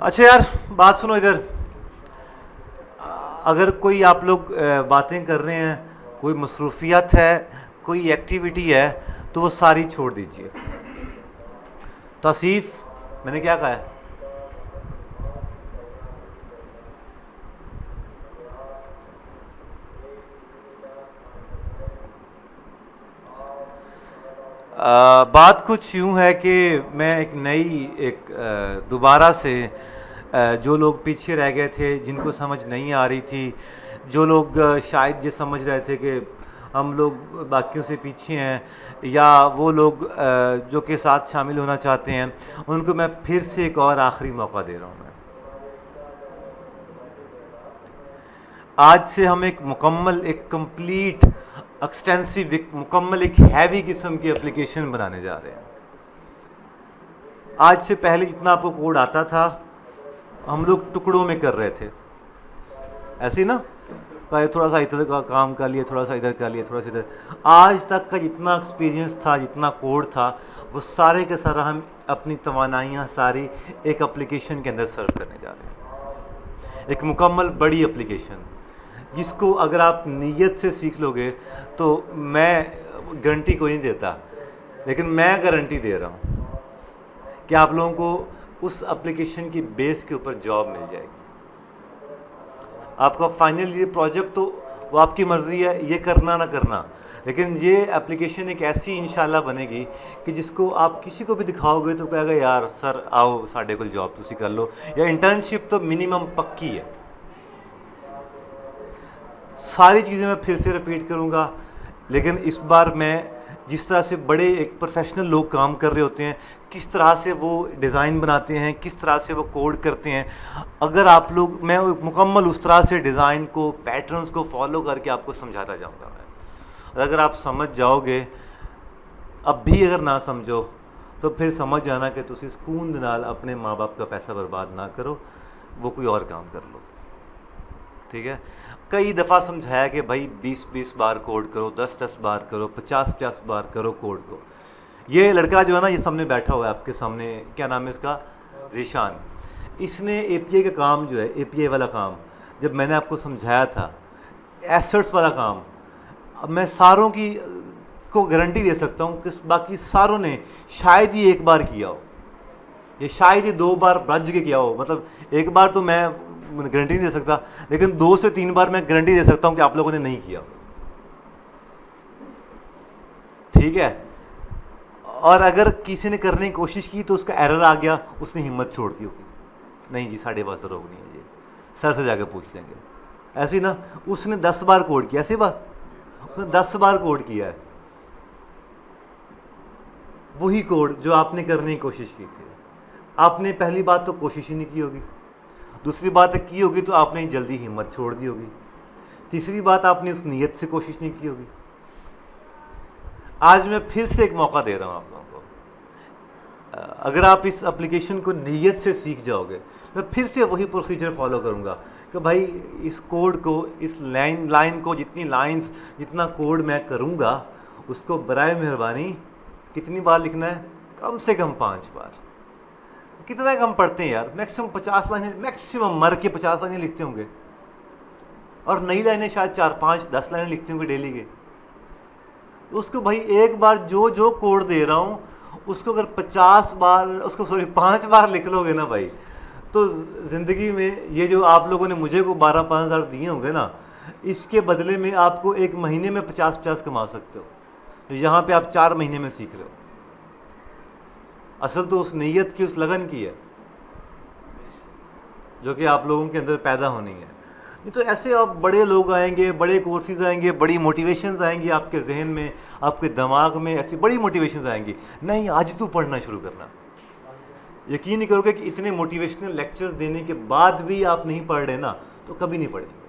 अच्छा यार, बात सुनो इधर। अगर कोई आप लोग बातें कर रहे हैं, कोई मसरूफियत है, कोई एक्टिविटी है, तो वो सारी छोड़ दीजिए। तौसीफ, मैंने क्या कहा है? बात कुछ यूँ है कि मैं एक नई दोबारा से जो लोग पीछे रह गए थे, जिनको समझ नहीं आ रही थी, जो लोग शायद ये समझ रहे थे कि हम लोग बाकियों से पीछे हैं, या वो लोग जो के साथ शामिल होना चाहते हैं, उनको मैं फिर से एक और आखिरी मौका दे रहा हूँ। मैं आज से हम एक मुकम्मल, एक कंप्लीट, एक्सटेंसिव, एक मुकम्मल, एक हैवी किस्म की एप्लीकेशन बनाने जा रहे हैं। आज से पहले जितना आपको कोड आता था, हम लोग टुकड़ों में कर रहे थे, ऐसे ना, थोड़ा सा इधर का काम कर लिया, थोड़ा सा इधर कर लिया, थोड़ा सा इधर। आज तक का जितना एक्सपीरियंस था, जितना कोड था, वो सारे के सारा हम अपनी तवानाइयाँ सारी एक एप्लीकेशन के अंदर सर्व करने जा रहे हैं। एक मुकम्मल बड़ी एप्लीकेशन, जिसको अगर आप नीयत से सीख लोगे तो मैं गारंटी कोई नहीं देता, लेकिन मैं गारंटी दे रहा हूँ कि आप लोगों को उस एप्लीकेशन की बेस के ऊपर जॉब मिल जाएगी। आपका फाइनल ये प्रोजेक्ट तो वो आपकी मर्ज़ी है, ये करना ना करना, लेकिन ये एप्लीकेशन एक ऐसी इंशाल्लाह बनेगी कि जिसको आप किसी को भी दिखाओगे तो कहेगा यार सर आओ साढ़े को जॉब तुसी कर लो, या इंटर्नशिप तो मिनिमम पक्की है। सारी चीज़ें मैं फिर से रिपीट करूँगा, लेकिन इस बार मैं जिस तरह से बड़े एक प्रोफेशनल लोग काम कर रहे होते हैं, किस तरह से वो डिज़ाइन बनाते हैं, किस तरह से वो कोड करते हैं, अगर आप लोग, मैं मुकम्मल उस तरह से डिज़ाइन को, पैटर्न्स को फॉलो करके आपको समझाता जाऊँगा मैं। अगर आप समझ जाओगे, अब भी अगर ना समझो तो फिर समझ जाना कि तुसी सुकून दे नाल अपने माँ बाप का पैसा बर्बाद ना करो, वो कोई और काम कर लो, ठीक है। कई दफ़ा समझाया कि भाई 20-20 बार कोड करो, 10-10 बार करो, 50-50 बार करो कोड को। ये लड़का जो है ना, ये सामने बैठा हुआ है आपके सामने, क्या नाम है इसका, ज़ीशान, इसने एपीआई का काम जो है, एपीआई वाला काम जब मैंने आपको समझाया था, एसेट्स वाला काम, अब मैं सारों की को गारंटी दे सकता हूँ कि बाकी सारों ने शायद ही एक बार किया हो, ये शायद ही 2 बार रज के किया हो। मतलब एक बार तो मैं गारंटी नहीं दे सकता, लेकिन 2 से 3 बार मैं गारंटी दे सकता हूं कि आप लोगों ने नहीं किया, ठीक है। और अगर किसी ने करने की कोशिश की तो उसका एरर आ गया, उसने हिम्मत छोड़ दी होगी, नहीं जी साढ़े पास रोग नहीं है, ये सर से जाकर पूछ लेंगे। ऐसे ना, उसने 10 बार कोड किया, ऐसी बात, उसने 10 बार कोड किया है, वही कोड जो आपने करने की कोशिश की थी। आपने पहली बात तो कोशिश ही नहीं की होगी, दूसरी बात की होगी तो आपने जल्दी हिम्मत छोड़ दी होगी, तीसरी बात आपने उस नीयत से कोशिश नहीं की होगी। आज मैं फिर से एक मौका दे रहा हूँ आप लोगों को, अगर आप इस एप्लीकेशन को नीयत से सीख जाओगे, मैं फिर से वही प्रोसीजर फॉलो करूँगा कि भाई इस कोड को, इस लाइन को, जितनी लाइंस, जितना कोड मैं करूँगा, उसको बराए मेहरबानी कितनी बार लिखना है, कम से कम 5 बार। कितना कम पढ़ते हैं यार, मैक्सिमम 50 लाइनें, मैक्सिमम मर के 50 लाइनें लिखते होंगे, और नई लाइनें शायद 4-5-10 लाइनें लिखते होंगे डेली के। उसको भाई एक बार जो जो कोड दे रहा हूँ उसको अगर 50 बार, उसको 5 बार लिख लोगे ना भाई, तो ज़िंदगी में ये जो आप लोगों ने मुझे को 12-5 हज़ार दिए होंगे ना, इसके बदले में आपको एक महीने में 50-50 कमा सकते हो, तो यहाँ पे आप 4 महीने में सीख रहे हो। असल तो उस नीयत की, उस लगन की है जो कि आप लोगों के अंदर पैदा होनी है। नहीं तो ऐसे अब बड़े लोग आएंगे, बड़े कोर्सेज आएंगे, बड़ी मोटिवेशंस आएंगी आपके जहन में, आपके दिमाग में, ऐसी बड़ी मोटिवेशंस आएंगी, नहीं आज तू पढ़ना शुरू करना। यकीन नहीं करोगे कि इतने मोटिवेशनल लेक्चर्स देने के बाद भी आप नहीं पढ़ रहे ना, तो कभी नहीं पढ़ेंगे।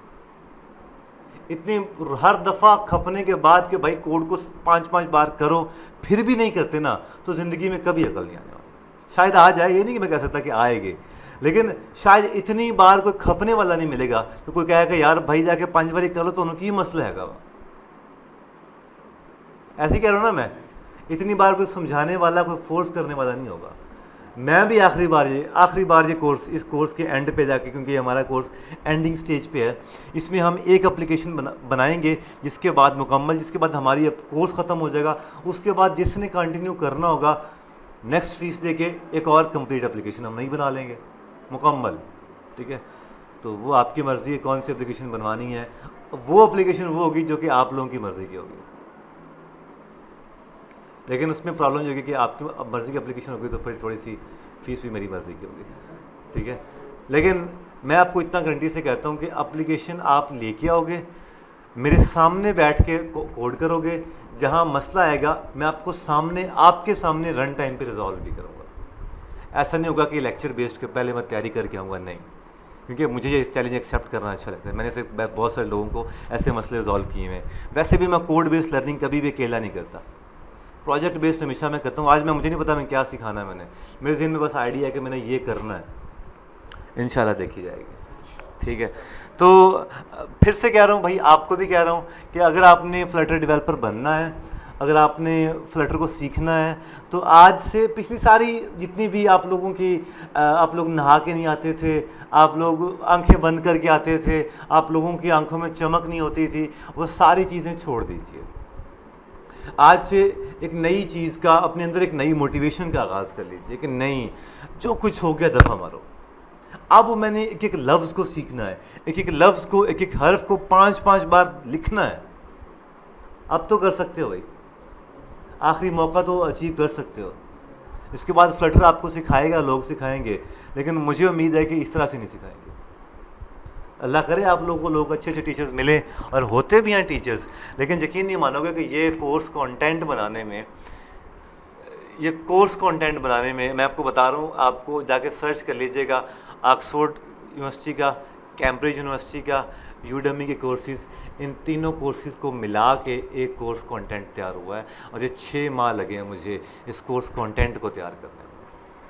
इतने हर दफ़ा खपने के बाद कि भाई कोड को 5-5 बार करो, फिर भी नहीं करते ना, तो ज़िंदगी में कभी अकल नहीं आने वाली। शायद आ जाए, ये नहीं कि मैं कह सकता कि आएगी, लेकिन शायद इतनी बार कोई खपने वाला नहीं मिलेगा तो कोई कहेगा यार भाई जाके 5 बारी कर लो तो उनकी मसला है। ऐसे कह रहा हूँ ना मैं, इतनी बार कोई समझाने वाला, कोई फोर्स करने वाला नहीं होगा। मैं भी आखिरी बार ये कोर्स, इस कोर्स के एंड पे जाके, क्योंकि हमारा कोर्स एंडिंग स्टेज पे है, इसमें हम एक एप्लीकेशन बनाएंगे जिसके बाद मुकम्मल, जिसके बाद हमारी अब कोर्स ख़त्म हो जाएगा। उसके बाद जिसने कंटिन्यू करना होगा नेक्स्ट फीस दे के एक और कंप्लीट एप्लीकेशन हम नहीं बना लेंगे मुकम्मल, ठीक है। तो वो आपकी मर्ज़ी है कौन सी एप्लीकेशन बनवानी है। वो एप्लीकेशन वो होगी जो कि आप लोगों की मर्ज़ी की होगी, लेकिन उसमें प्रॉब्लम ये होगी कि आपकी मर्ज़ी की एप्लीकेशन होगी तो फिर थोड़ी सी फीस भी मेरी मर्ज़ी की होगी, ठीक है। लेकिन मैं आपको इतना गारंटी से कहता हूँ कि एप्लीकेशन आप लेके आओगे, मेरे सामने बैठ के कोड करोगे, जहाँ मसला आएगा मैं आपको सामने, आपके सामने रन टाइम पे रिजॉल्व भी करूँगा। ऐसा नहीं होगा कि लेक्चर बेस्ड के पहले मैं तैयारी करके आऊँगा, नहीं, क्योंकि मुझे ये चैलेंज एक्सेप्ट करना अच्छा लगता है। मैंने से बहुत सारे लोगों को ऐसे मसले रिजॉल्व किए हैं। वैसे भी मैं कोड बेस्ड लर्निंग कभी भी अकेला नहीं करता, प्रोजेक्ट बेस्ड हमेशा मैं करता हूँ। आज मुझे नहीं पता मैं क्या सिखाना है, मैंने मेरे जहन में बस आइडिया है कि मैंने ये करना है, इंशाल्लाह देखी जाएगी, ठीक है। तो फिर से कह रहा हूँ भाई, आपको भी कह रहा हूँ कि अगर आपने फ्लटर डेवलपर बनना है, अगर आपने फ्लटर को सीखना है, तो आज से पिछली सारी जितनी भी आप लोगों की आप लोग नहा के नहीं आते थे, आप लोग आंखें बंद करके आते थे, आप लोगों की आंखों में चमक नहीं होती थी, वो सारी चीज़ें छोड़ दीजिए। आज से एक नई चीज़ का, अपने अंदर एक नई मोटिवेशन का आगाज़ कर लीजिए कि नहीं, जो कुछ हो गया दफ़ा मारो। अब मैंने एक एक लफ्ज़ को सीखना है, एक एक लफ्ज़ को, एक एक हर्फ को 5-5 बार लिखना है। अब तो कर सकते हो भाई, आखिरी मौका तो अचीव कर सकते हो। इसके बाद फ्लटर आपको सिखाएगा, लोग सिखाएंगे, लेकिन मुझे उम्मीद है कि इस तरह से नहीं सिखाएंगे। अल्लाह करे आप लोगों को लोग अच्छे अच्छे टीचर्स मिले, और होते भी हैं टीचर्स, लेकिन यकीन नहीं मानोगे कि ये कोर्स कंटेंट बनाने में, मैं आपको बता रहा हूँ, आपको जाके सर्च कर लीजिएगा, ऑक्सफोर्ड यूनिवर्सिटी का, कैम्ब्रिज यूनिवर्सिटी का, यूडेमी के कोर्सेज़, इन तीनों कोर्सेज़ को मिला के एक कोर्स कंटेंट तैयार हुआ है, और ये 6 माह लगे हैं मुझे इस कोर्स कंटेंट को तैयार करने में,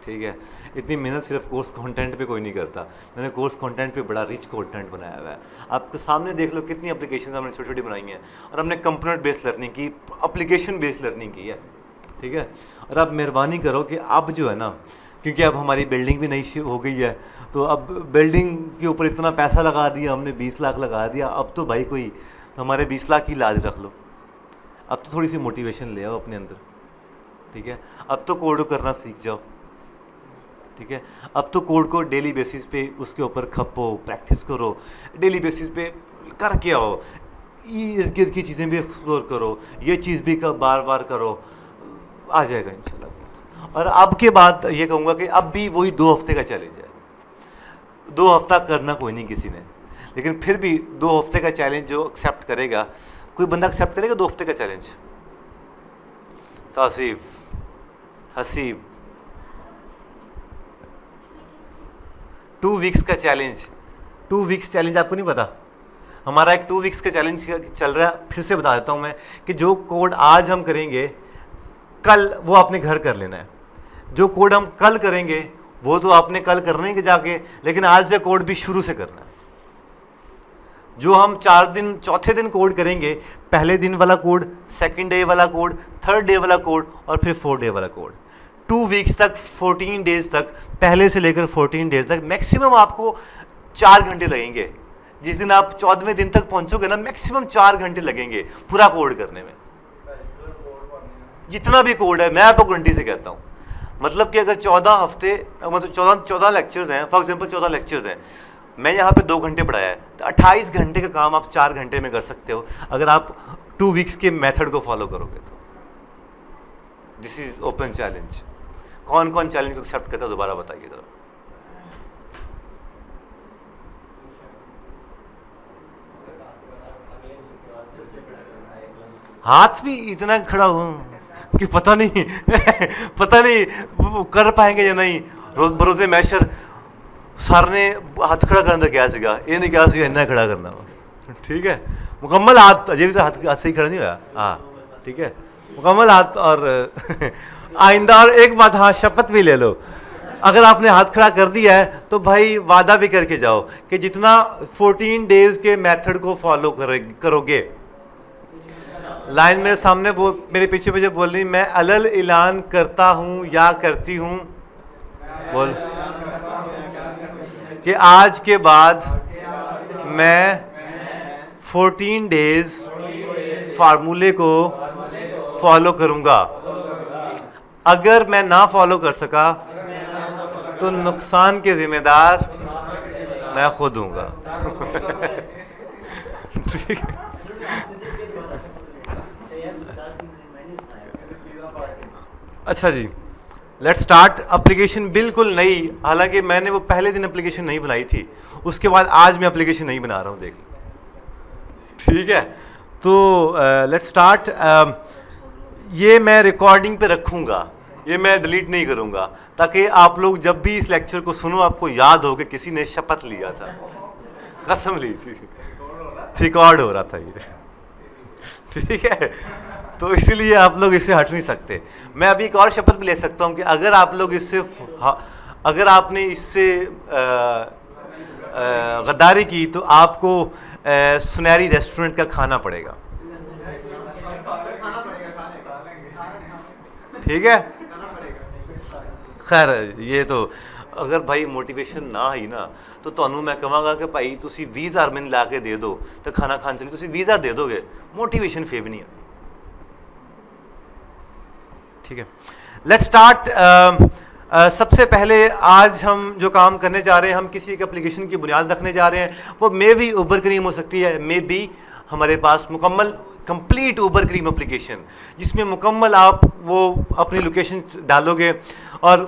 ठीक है। इतनी मेहनत सिर्फ कोर्स कंटेंट पे कोई नहीं करता, मैंने कोर्स कंटेंट पे बड़ा रिच कंटेंट बनाया हुआ है। आपके सामने देख लो कितनी एप्लीकेशन हमने छोटी छोटी बनाई हैं, और हमने कंपोनेंट बेस्ड लर्निंग की, एप्लीकेशन बेस्ड लर्निंग की है, ठीक है। और अब मेहरबानी करो कि अब जो है ना, क्योंकि अब हमारी बिल्डिंग भी नई हो गई है, तो अब बिल्डिंग के ऊपर इतना पैसा लगा दिया हमने, 20 लाख लगा दिया, अब तो भाई कोई तो हमारे 20 लाख की लाज रख लो। अब तो थोड़ी सी मोटिवेशन ले आओ अपने अंदर, ठीक है। अब तो कोड करना सीख जाओ, ठीक है। अब तो कोड को डेली बेसिस पे उसके ऊपर खपो, प्रैक्टिस करो, डेली बेसिस पे करके आओ, इर्द गिर्द की चीज़ें भी एक्सप्लोर करो, ये चीज़ भी बार बार करो, आ जाएगा इंशाल्लाह। और अब के बाद ये कहूँगा कि अब भी वही 2 हफ्ते का चैलेंज है। 2 हफ्ता करना कोई नहीं किसी ने, लेकिन फिर भी 2 हफ्ते का चैलेंज जो एक्सेप्ट करेगा, कोई बंदा एक्सेप्ट करेगा 2 हफ्ते का चैलेंज? तासीफ, हसीब, 2 वीक्स का चैलेंज, 2 वीक्स चैलेंज आपको नहीं पता? हमारा एक 2 वीक्स का चैलेंज चल रहा है। फिर से बता देता हूँ मैं कि जो कोड आज हम करेंगे, कल वो आपने घर कर लेना है। जो कोड हम कल करेंगे वो तो आपने कल करना ही जाके, लेकिन आज से कोड भी शुरू से करना है। जो हम 4 दिन, चौथे दिन कोड करेंगे, पहले दिन वाला कोड, सेकंड डे वाला कोड, थर्ड डे वाला कोड, और फिर 4 डे वाला कोड, 2 वीक्स तक, 14 डेज तक, पहले से लेकर 14 डेज तक मैक्सिमम आपको 4 घंटे लगेंगे। जिस दिन आप 14वें दिन तक पहुंचोगे ना, मैक्सिमम 4 घंटे लगेंगे पूरा कोड करने में, जितना भी कोड है। मैं आपको गारंटी से कहता हूँ, मतलब कि अगर 14 हफ्ते, मतलब 14 लेक्चर्स हैं, फॉर एग्जांपल 14 लेक्चर्स हैं, मैं यहाँ पे 2 घंटे पढ़ाया है, तो 28 घंटे का काम आप 4 घंटे में कर सकते हो, अगर आप 2 वीक्स के मेथड को फॉलो करोगे तो। This is open challenge. कौन कौन चैलेंज को एक्सेप्ट करता है दोबारा बताइए जरा। हाथ भी इतना खड़ा हूँ कि पता नहीं पता नहीं वो कर पाएंगे या नहीं। भरोसे मैशर सर ने हाथ खड़ा करने क्या सीखा, ये नहीं क्या सीखा इतना खड़ा करना, ठीक है। मुकम्मल हाथ, अजय भी तो हाथ से ही खड़ा नहीं हुआ, हाँ ठीक है, मुकम्मल हाथ। और आइंदा, और एक बात, हाँ शपथ भी ले लो, अगर आपने हाथ खड़ा कर दिया है तो भाई वादा भी करके जाओ कि जितना 14 डेज के मेथड को फॉलो करोगे। लाइन मेरे सामने मेरे पीछे पीछे बोल रही, मैं अलल ऐलान करता हूँ या करती हूँ बोल कि आज के बाद मैं 14 डेज फार्मूले को फॉलो करूंगा। अगर मैं ना फॉलो कर सका तो नुकसान के जिम्मेदार मैं खुद हूंगा। ठीक है। अच्छा जी, लेट्स स्टार्ट। एप्लीकेशन बिल्कुल नई, हालांकि मैंने वो पहले दिन एप्लीकेशन नहीं बनाई थी, उसके बाद आज मैं एप्लीकेशन नहीं बना रहा हूँ, देख लो। ठीक है, तो लेट्स स्टार्ट। ये मैं रिकॉर्डिंग पे रखूँगा, ये मैं डिलीट नहीं करूँगा, ताकि आप लोग जब भी इस लेक्चर को सुनो आपको याद हो कि किसी ने शपथ लिया था, कसम ली थी, रिकॉर्ड हो रहा था ये। ठीक है, तो इसीलिए आप लोग इससे हट नहीं सकते। मैं अभी एक और शपथ भी ले सकता हूँ कि अगर आप लोग इससे अगर आपने इससे गद्दारी की तो आपको सुनहरी रेस्टोरेंट का खाना पड़ेगा। ठीक है, खैर ये तो अगर भाई मोटिवेशन ना ही ना तो ਤੁਹਾਨੂੰ मैं ਕਹਾਂਗਾ कि भाई ਤੁਸੀਂ 20,000 ਮੈਨੂੰ ला के दे दो तो खाना खान चलिए, ਤੁਸੀਂ 20,000 दे दोगे, मोटिवेशन फेव नहीं है। ठीक है, लेट्स स्टार्ट। सबसे पहले आज हम जो काम करने जा रहे हैं, हम किसी एक एप्लीकेशन की बुनियाद रखने जा रहे हैं। वो मे भी उबर क्रीम हो सकती है, मे भी हमारे पास मुकम्मल कंप्लीट उबर क्रीम एप्लीकेशन, जिसमें मुकम्मल आप वो अपनी लोकेशन डालोगे और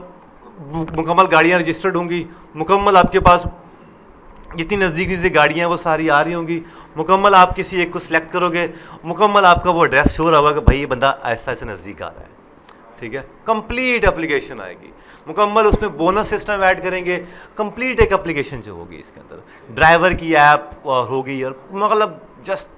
मुकम्मल गाड़ियाँ रजिस्टर्ड होंगी, मुकम्मल आपके पास जितनी नज़दीकी से गाड़ियाँ वो सारी आ रही होंगी, मुकम्मल आप किसी एक को सिलेक्ट करोगे, मुकम्मल आपका वो एड्रेस शो रहा होगा कि भाई ये बंदा ऐसा ऐसे नज़दीक आ रहा है। ठीक है, कंप्लीट एप्लीकेशन आएगी, मुकम्मल उसमें बोनस सिस्टम ऐड करेंगे, कंप्लीट एक एप्लीकेशन जो होगी इसके अंदर ड्राइवर की ऐप होगी, और मतलब जस्ट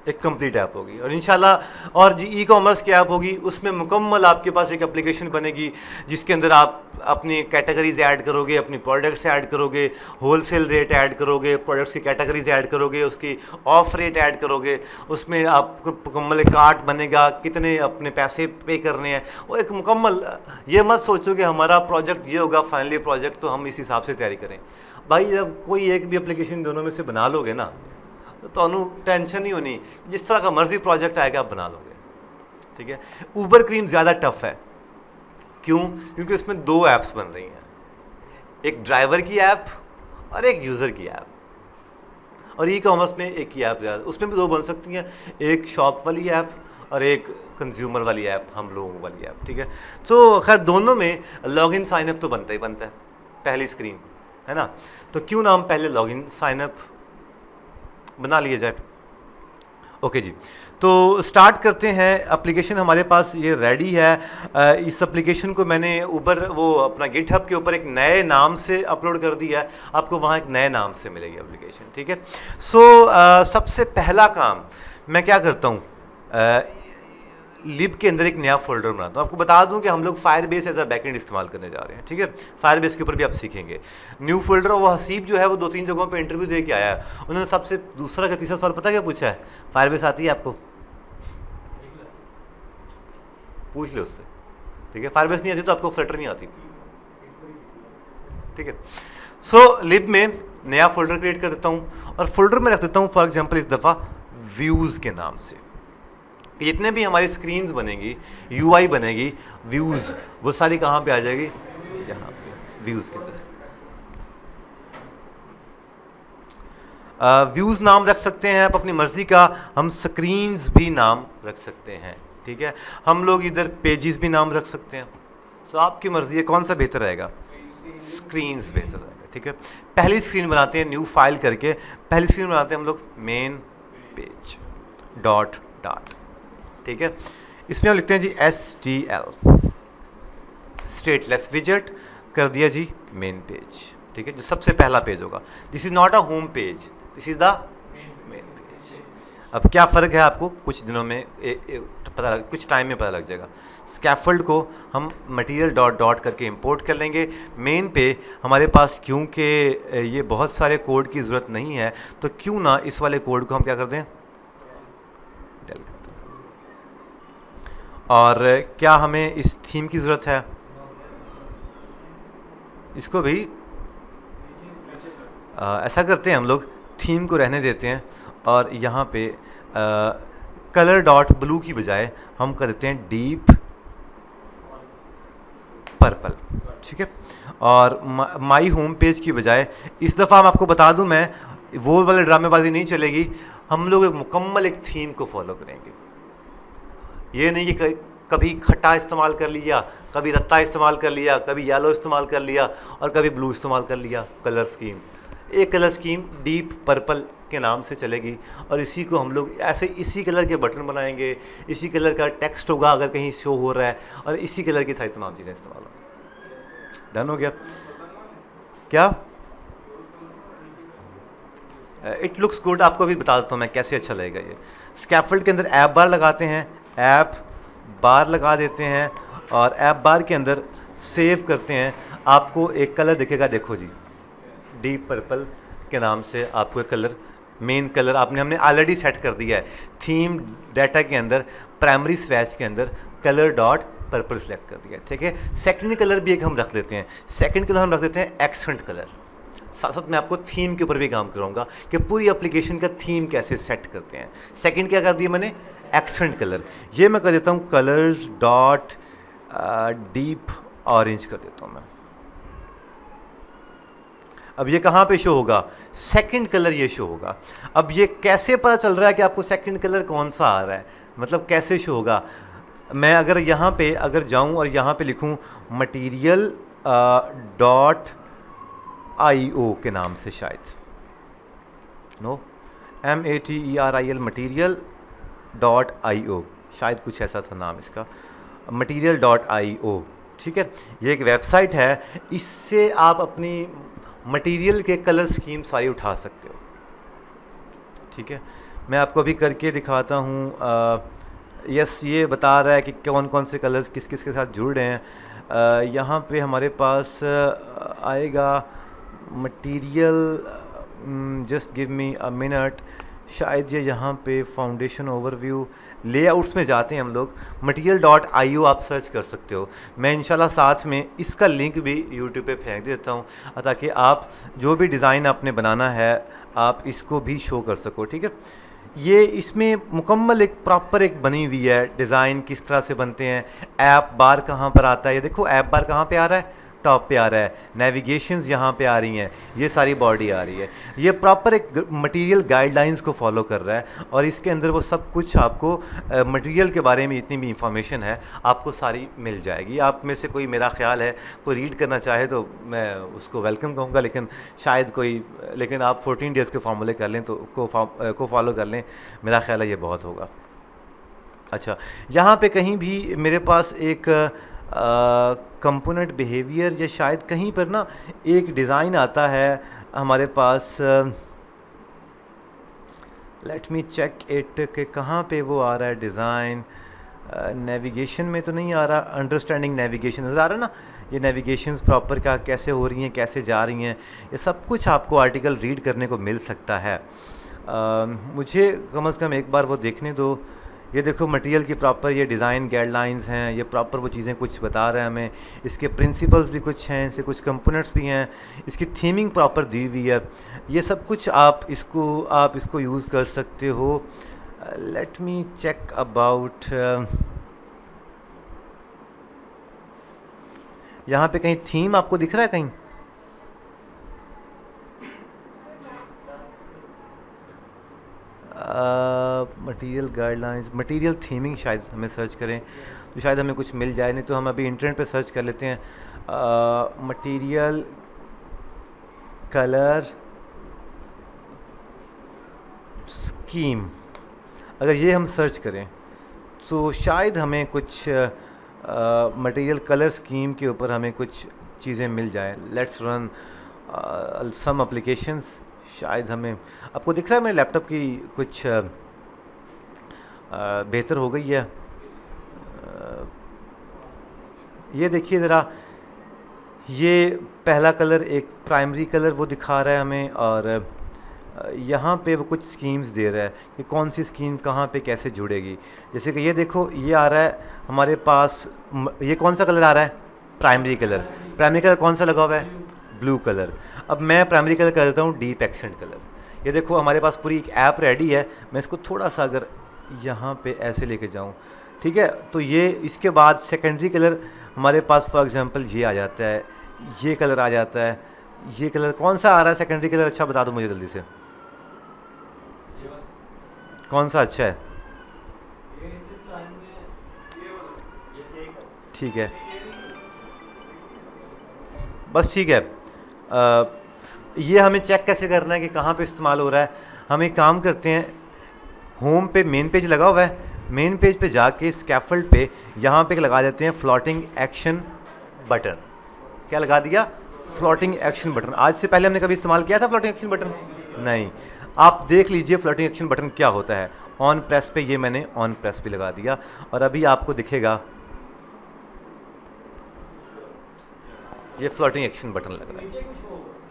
एक कंप्लीट ऐप होगी, और इंशाल्लाह और ई कॉमर्स की ऐप होगी, उसमें मुकम्मल आपके पास एक एप्लीकेशन बनेगी जिसके अंदर आप अपनी कैटेगरीज ऐड करोगे, अपनी प्रोडक्ट्स ऐड करोगे, होलसेल रेट ऐड करोगे, प्रोडक्ट्स की कैटेगरीज ऐड करोगे, उसकी ऑफ रेट ऐड करोगे, उसमें आपको मुकम्मल एक कार्ट बनेगा, कितने अपने पैसे पे करने हैं, वो एक मुकम्मल। ये मत सोचो कि हमारा प्रोजेक्ट ये होगा फाइनली प्रोजेक्ट, तो हम इस हिसाब से तैयारी करें। भाई जब कोई एक भी एप्लीकेशन दोनों में से बना लोगे ना तो टेंशन नहीं होनी, जिस तरह का मर्जी प्रोजेक्ट आएगा आप बना लोगे। ठीक है, उबर क्रीम ज़्यादा टफ है, क्यों? क्योंकि उसमें दो ऐप्स बन रही हैं, एक ड्राइवर की ऐप और एक यूज़र की ऐप, और ई कॉमर्स में एक ही ऐप ज़्यादा, उसमें भी दो बन सकती हैं, एक शॉप वाली ऐप और एक कंज्यूमर वाली ऐप, हम लोगों वाली ऐप। ठीक है, तो खैर दोनों में लॉगिन साइनअप तो बनता ही बनता है, पहली स्क्रीन है ना, तो क्यों ना हम पहले लॉगिन साइनअप बना लिए जाए। ओके जी, तो स्टार्ट करते हैं। एप्लीकेशन हमारे पास ये रेडी है। इस एप्लीकेशन को मैंने ऊबर वो अपना गिटहब के ऊपर एक नए नाम से अपलोड कर दिया है, आपको वहाँ एक नए नाम से मिलेगी एप्लीकेशन। ठीक है, सो सबसे पहला काम मैं क्या करता हूँ, लिब के अंदर एक नया फोल्डर बनाता हूँ। आपको बता दूँ कि हम लोग फायरबेस एज अ बैकएंड इस्तेमाल करने जा रहे हैं। ठीक है, फायरबेस के ऊपर भी आप सीखेंगे। न्यू फोल्डर, वो हसीब जो है वो 2-3 जगहों पे इंटरव्यू दे के आया है, उन्होंने सबसे दूसरा का तीसरा सवाल पता क्या पूछा है, फायरबेस आती है आपको? पूछ लो उससे। ठीक है, फायरबेस नहीं आती तो आपको फ्लटर नहीं आती। ठीक है, सो लिब में नया फोल्डर क्रिएट कर देता हूँ और फोल्डर में रख देता हूँ फॉर एग्जाम्पल इस दफ़ा व्यूज़ के नाम से। जितने भी हमारी स्क्रीन्स बनेगी, यूआई बनेगी, व्यूज़, वो सारी कहाँ पे आ जाएगी, यहाँ पे व्यूज़ के अंदर। व्यूज़ नाम रख सकते हैं आप अपनी मर्ज़ी का, हम स्क्रीन्स भी नाम रख सकते हैं। ठीक है, हम लोग इधर पेजेस भी नाम रख सकते हैं, तो आपकी मर्ज़ी है कौन सा बेहतर रहेगा, स्क्रीन्स बेहतर रहेगा। ठीक है, पहली स्क्रीन बनाते हैं न्यू फाइल करके, पहली स्क्रीन बनाते हैं हम लोग मेन पेज डॉट डॉट। ठीक है, इसमें हम लिखते हैं जी STL, स्टेटलेस विजेट, कर दिया जी मेन पेज। ठीक है, जो सबसे पहला पेज होगा, this is not a home page, this is the main page. अब क्या फ़र्क है आपको कुछ दिनों में पता, कुछ टाइम में पता लग जाएगा। स्कैफोल्ड को हम मटेरियल डॉट डॉट करके इंपोर्ट कर लेंगे मेन पे। हमारे पास क्योंकि ये बहुत सारे कोड की ज़रूरत नहीं है, तो क्यों ना इस वाले कोड को हम क्या कर दें, डेल कर दें। और क्या हमें इस थीम की ज़रूरत है, इसको भी ऐसा करते हैं हम लोग, थीम को रहने देते हैं और यहाँ पे कलर डॉट ब्लू की बजाय हम कर देते हैं डीप पर्पल, ठीक है। और माई होम पेज की बजाय इस दफ़ा हम आपको बता दूं, मैं वो वाले ड्रामेबाजी नहीं चलेगी, हम लोग एक मुकम्मल एक थीम को फॉलो करेंगे। ये नहीं कि कभी खट्टा इस्तेमाल कर लिया, कभी रत्ता इस्तेमाल कर लिया, कभी येलो इस्तेमाल कर लिया और कभी ब्लू इस्तेमाल कर लिया। कलर स्कीम, एक कलर स्कीम डीप पर्पल के नाम से चलेगी और इसी को हम लोग ऐसे इसी कलर के बटन बनाएंगे, इसी कलर का टेक्स्ट होगा अगर कहीं शो हो रहा है और इसी कलर की सारी तमाम चीज़ें इस्तेमाल होंगी। डन हो गया क्या? It looks good. आपको भी बता देता हूँ मैं कैसे अच्छा लगेगा ये। स्कैफोल्ड के अंदर ऐप बार लगाते हैं, ऐप बार लगा देते हैं और ऐप बार के अंदर सेव करते हैं। आपको एक कलर दिखेगा, देखो जी, डीप पर्पल के नाम से आपको एक कलर, मेन कलर हमने ऑलरेडी सेट कर दिया है। थीम डाटा के अंदर प्राइमरी स्वैच के अंदर कलर डॉट पर्पल सेलेक्ट कर दिया है, ठीक है। सेकंड कलर भी एक हम रख देते हैं, सेकंड कलर हम रख देते हैं एक्सेंट कलर। साथ साथ मैं आपको थीम के ऊपर भी काम करूँगा कि पूरी एप्लीकेशन का थीम कैसे सेट करते हैं। सेकंड क्या कर दिया मैंने, एक्सेंट कलर। ये मैं कर देता हूँ कलर्स डॉट डीप ऑरेंज कर देता हूँ मैं। अब ये कहाँ पे शो होगा, सेकंड कलर ये शो होगा। अब ये कैसे पता चल रहा है कि आपको सेकंड कलर कौन सा आ रहा है, मतलब कैसे शो होगा। मैं अगर यहाँ पे अगर जाऊँ और यहाँ पे लिखूँ मटीरियल डॉट IO के नाम से, शायद no MATERIAL material dot IO, शायद कुछ ऐसा था नाम इसका, मटीरियल डॉट IO, ठीक है। ये एक वेबसाइट है, इससे आप अपनी मटेरियल के कलर स्कीम सारी उठा सकते हो, ठीक है। मैं आपको अभी करके दिखाता हूँ। यस, ये बता रहा है कि कौन कौन से कलर्स किस किस के साथ जुड़ रहे हैं। यहाँ पे हमारे पास आएगा material, just give me a minute, शायद ये यहाँ पे फाउंडेशन ओवरव्यू लेआउट्स में जाते हैं हम लोग, मटीरियल डॉट IO आप सर्च कर सकते हो। मैं इंशाल्लाह साथ में इसका लिंक भी यूट्यूब पे फेंक देता हूँ ताकि आप जो भी डिज़ाइन आपने बनाना है आप इसको भी शो कर सको, ठीक है। ये इसमें मुकम्मल एक प्रॉपर एक बनी हुई है डिज़ाइन किस तरह से बनते हैं। ऐप बार कहाँ पर आता है, ये देखो ऐप बार कहाँ पे आ रहा है, टॉप पे आ रहा है। नेविगेशंस यहाँ पे आ रही हैं, ये सारी बॉडी आ रही है। ये प्रॉपर एक मटेरियल गाइडलाइंस को फॉलो कर रहा है और इसके अंदर वो सब कुछ आपको मटेरियल के बारे में जितनी भी इंफॉर्मेशन है आपको सारी मिल जाएगी। आप में से कोई, मेरा ख्याल है कोई रीड करना चाहे तो मैं उसको वेलकम कहूँगा, लेकिन शायद कोई, लेकिन आप 14 डेज़ के फॉर्मूले कर लें तो को फॉलो कर लें, मेरा ख्याल है ये बहुत होगा। अच्छा, यहाँ पे कहीं भी मेरे पास एक कंपोनेंट बिहेवियर या शायद कहीं पर ना एक डिज़ाइन आता है हमारे पास, लेट मी चेक इट कि कहाँ पे वो आ रहा है डिज़ाइन। नेविगेशन में तो नहीं आ रहा, अंडरस्टैंडिंग नेविगेशन नज़र आ रहा है ना, ये नेविगेशंस प्रॉपर क्या कैसे हो रही हैं, कैसे जा रही हैं, ये सब कुछ आपको आर्टिकल रीड करने को मिल सकता है। मुझे कम से कम एक बार वो देखने दो। ये देखो मटेरियल की प्रॉपर ये डिज़ाइन गाइडलाइंस हैं, ये प्रॉपर वो चीज़ें कुछ बता रहे हैं हमें, इसके प्रिंसिपल्स भी कुछ हैं, इसके कुछ कंपोनेंट्स भी हैं, इसकी थीमिंग प्रॉपर दी हुई है। ये सब कुछ आप इसको यूज़ कर सकते हो। लेट मी चेक अबाउट, यहाँ पे कहीं थीम आपको दिख रहा है कहीं? मटेरियल गाइडलाइंस, मटेरियल थीमिंग शायद हमें सर्च करें तो शायद हमें कुछ मिल जाए, नहीं तो हम अभी इंटरनेट पे सर्च कर लेते हैं मटेरियल कलर स्कीम। अगर ये हम सर्च करें तो शायद हमें कुछ मटेरियल कलर स्कीम के ऊपर हमें कुछ चीज़ें मिल जाए। लेट्स रन सम एप्लीकेशंस, शायद हमें, आपको दिख रहा है मेरे लैपटॉप की कुछ बेहतर हो गई है। ये देखिए ज़रा, ये पहला कलर एक प्राइमरी कलर वो दिखा रहा है हमें और यहाँ पे वो कुछ स्कीम्स दे रहा है कि कौन सी स्कीम कहाँ पे कैसे जुड़ेगी। जैसे कि ये देखो, ये आ रहा है हमारे पास, ये कौन सा कलर आ रहा है, प्राइमरी कलर कौन सा लगा हुआ है? Blue colour. अब मैं प्राइमरी कलर कर देता हूँ डीप एक्सेंट कलर। ये देखो हमारे पास पूरी एक ऐप रेडी है। मैं इसको थोड़ा सा अगर यहाँ पे ऐसे लेके जाऊँ, ठीक है, तो ये इसके बाद सेकेंडरी कलर हमारे पास फॉर एग्जांपल ये आ जाता है, ये कलर आ जाता है। ये कलर कौन सा आ रहा है सेकेंडरी कलर? अच्छा बता दो मुझे जल्दी से, कौन सा अच्छा है? ठीक है, बस ठीक है। ये हमें चेक कैसे करना है कि कहाँ पे इस्तेमाल हो रहा है? हम एक काम करते हैं, होम पे मेन पेज लगा हुआ है, मेन पेज पे जाके स्कैफोल्ड पे यहाँ पे लगा देते हैं फ्लोटिंग एक्शन बटन। क्या लगा दिया? Floating action button. आज से पहले हमने कभी इस्तेमाल किया था फ्लोटिंग एक्शन बटन? नहीं। आप देख लीजिए फ्लोटिंग एक्शन बटन क्या होता है। ऑन प्रेस पे ये मैंने ऑन प्रेस पे लगा दिया और अभी आपको दिखेगा ये फ्लोटिंग एक्शन बटन लग रहा है,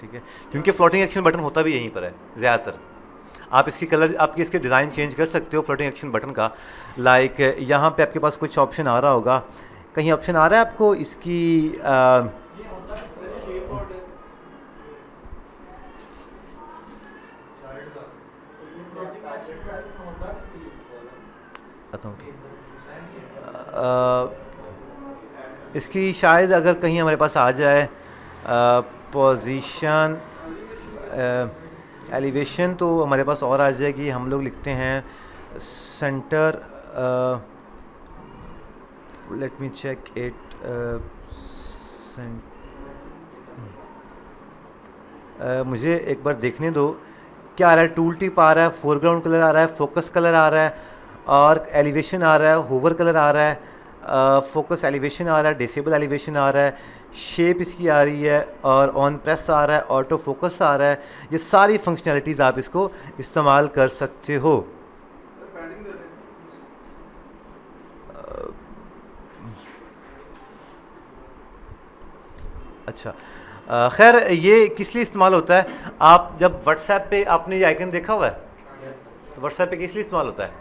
ठीक है, क्योंकि फ्लोटिंग एक्शन बटन होता भी यहीं पर है ज़्यादातर। आप इसकी कलर, आपकी इसके डिज़ाइन चेंज कर सकते हो फ्लोटिंग एक्शन बटन का। लाइक यहाँ पे आपके पास कुछ ऑप्शन आ रहा होगा, कहीं ऑप्शन आ रहा है आपको इसकी इसकी शायद अगर कहीं हमारे पास आ जाए पोजीशन एलिवेशन, तो हमारे पास और आ जाएगी। हम लोग लिखते हैं center, let me check it, मुझे एक बार देखने दो क्या आ रहा है। टूल टिप आ रहा है, फोरग्राउंड कलर आ रहा है, फोकस कलर आ रहा है, और एलिवेशन आ रहा है, होवर कलर आ रहा है, फोकस एलिवेशन आ रहा है, डिसेबल एलिवेशन आ रहा है, शेप इसकी आ रही है, और ऑन प्रेस आ रहा है, ऑटो फोकस आ रहा है। ये सारी फंक्शनैलिटीज़ आप इसको इस्तेमाल कर सकते हो। अच्छा, खैर ये किस लिए इस्तेमाल होता है? आप जब व्हाट्सएप पे आपने ये आइकन देखा हुआ है, तो व्हाट्सएप पे किस लिए इस्तेमाल होता है?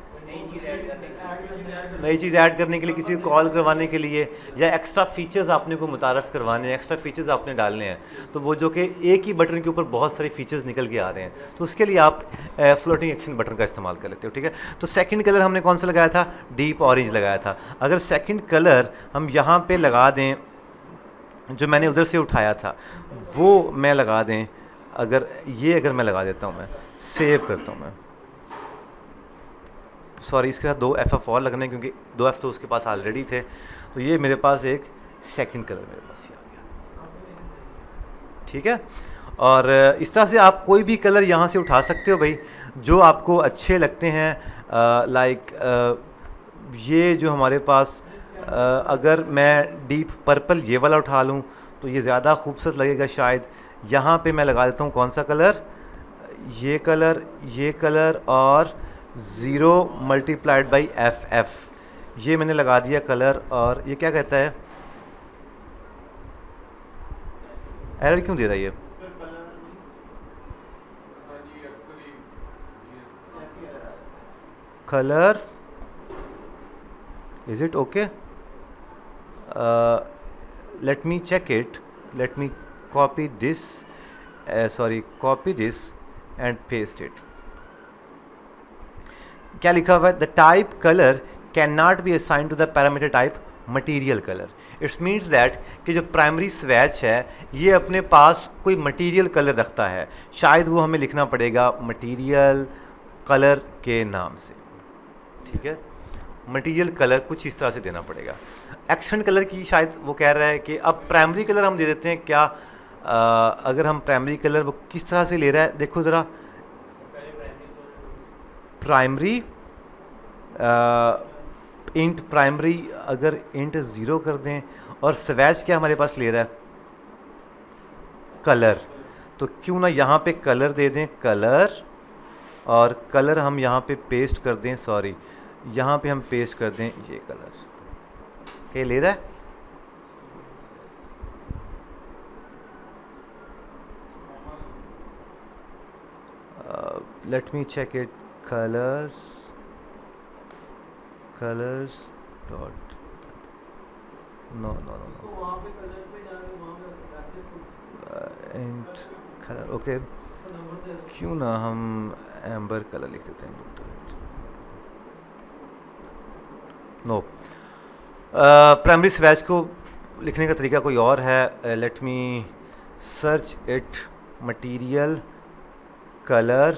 नई चीज़ ऐड करने के लिए, किसी को कॉल करवाने के लिए, या एक्स्ट्रा फीचर्स आपने को मुतारफ़ करवाने हैं, एक्स्ट्रा फीचर्स आपने डालने हैं, तो वो जो कि एक ही बटन के ऊपर बहुत सारे फीचर्स निकल के आ रहे हैं, तो उसके लिए आप फ्लोटिंग एक्शन बटन का इस्तेमाल कर लेते हो, ठीक है। तो सेकंड कलर हमने कौन सा लगाया था? डीप ऑरेंज लगाया था। अगर सेकंड कलर हम यहाँ पे लगा दें, जो मैंने उधर से उठाया था वो मैं लगा दें, अगर मैं लगा देता हूँ, मैं सेव करता हूँ, मैं सॉरी इसके साथ 2 FF और लगने, क्योंकि 2 F तो उसके पास ऑलरेडी थे। तो ये मेरे पास एक सेकंड कलर मेरे पास ये आ गया, ठीक है। और इस तरह से आप कोई भी कलर यहाँ से उठा सकते हो भाई, जो आपको अच्छे लगते हैं। लाइक ये जो हमारे पास, अगर मैं डीप पर्पल ये वाला उठा लूँ तो ये ज़्यादा खूबसूरत लगेगा शायद। यहाँ पे मैं लगा देता हूँ कौन सा कलर? ये कलर और 0 मल्टीप्लाइड बाई FF, ये मैंने लगा दिया कलर। और ये क्या कहता है? एरर क्यों दे रहा है ये? Colour, is it okay? let me check it, let me copy this, copy this and paste it. क्या लिखा हुआ है? The type color can not be assign to the parameter type material color. It's means that कि जो primary स्वेच है ये अपने पास कोई मटीरियल कलर रखता है, शायद वो हमें लिखना पड़ेगा मटीरियल कलर के नाम से, ठीक है। मटीरियल कलर कुछ इस तरह से देना पड़ेगा। एक्सेंट कलर की शायद वो कह रहा है कि अब प्राइमरी कलर हम दे देते हैं क्या? अगर हम प्राइमरी कलर वो किस तरह से ले रहा है देखो ज़रा। प्राइमरी इंट प्राइमरी, अगर इंट 0 कर दें, और स्वेच क्या हमारे पास ले रहा है? कलर। तो क्यों ना यहाँ पे कलर दे दें, कलर, और कलर हम यहाँ पे पेस्ट कर दें, सॉरी यहाँ पे हम पेस्ट कर दें ये कलर। क्या ले रहा है? Let me check it, colors dot, no no no and color okay, क्यों ना हम एम्बर कलर लिख देते हैं। नो, प्राइमरी स्वेच को लिखने का तरीका कोई और है। Let me search it material color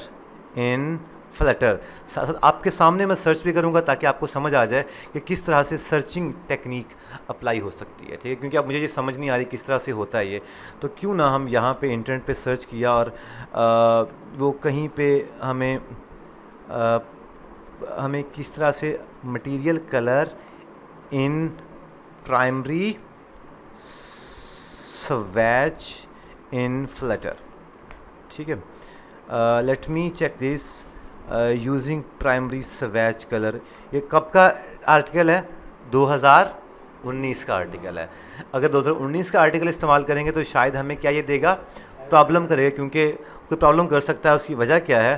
in Flutter. साथ साथ आपके सामने मैं सर्च भी करूंगा ताकि आपको समझ आ जाए कि किस तरह से सर्चिंग टेक्निक अप्लाई हो सकती है, ठीक है, क्योंकि अब मुझे ये समझ नहीं आ रही किस तरह से होता है ये। तो क्यों ना हम यहाँ पे इंटरनेट पे सर्च किया और वो कहीं पे हमें किस तरह से material color in primary swatch in Flutter, ठीक है। Let me check this using primary swatch color. ये कब का आर्टिकल है? 2019 का आर्टिकल है। अगर 2019 का आर्टिकल इस्तेमाल करेंगे तो शायद हमें क्या ये देगा, प्रॉब्लम करेगा, क्योंकि कोई प्रॉब्लम कर सकता है। उसकी वजह क्या है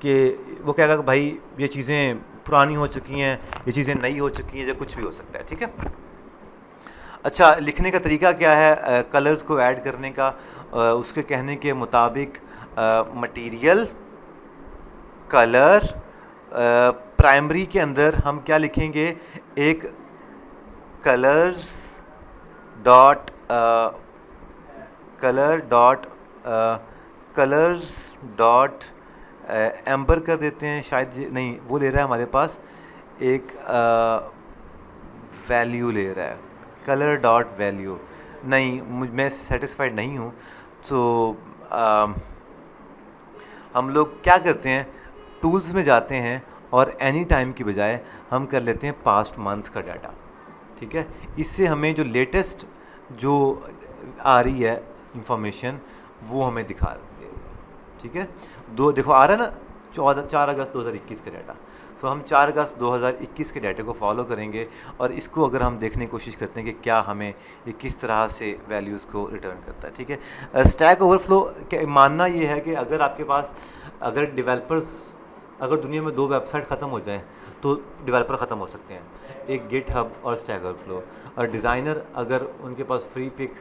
कि वो कहेगा कि भाई ये चीज़ें पुरानी हो चुकी हैं, ये चीज़ें नई हो चुकी हैं, या कुछ भी हो सकता है, ठीक है। अच्छा, लिखने का तरीका क्या है कलर्स को ऐड करने का? उसके कहने के मुताबिक मटेरियल कलर प्राइमरी के अंदर हम क्या लिखेंगे, एक कलर्स डॉट एम्बर कर देते हैं, शायद नहीं वो ले रहा है हमारे पास, एक वैल्यू ले रहा है, कलर डॉट वैल्यू। नहीं, मैं सेटिस्फाइड नहीं हूँ। तो हम लोग क्या करते हैं, टूल्स में जाते हैं और एनी टाइम की बजाय हम कर लेते हैं पास्ट मंथ का डाटा, ठीक है। इससे हमें जो लेटेस्ट जो आ रही है इंफॉर्मेशन वो हमें दिखा देगा, ठीक है। देखो आ रहा है ना 4 अगस्त 2021 का डाटा। तो हम 4 अगस्त 2021 के डाटे को फॉलो करेंगे और इसको अगर हम देखने की कोशिश करते हैं कि क्या हमें ये किस तरह से वैल्यूज़ को रिटर्न करता है, ठीक है। स्टैक ओवरफ्लो के मानना ये है कि अगर आपके पास अगर दुनिया में 2 वेबसाइट ख़त्म हो जाएं तो डेवलपर ख़त्म हो सकते हैं, एक गिटहब और स्टैक ओवरफ्लो। और डिज़ाइनर अगर उनके पास फ्री पिक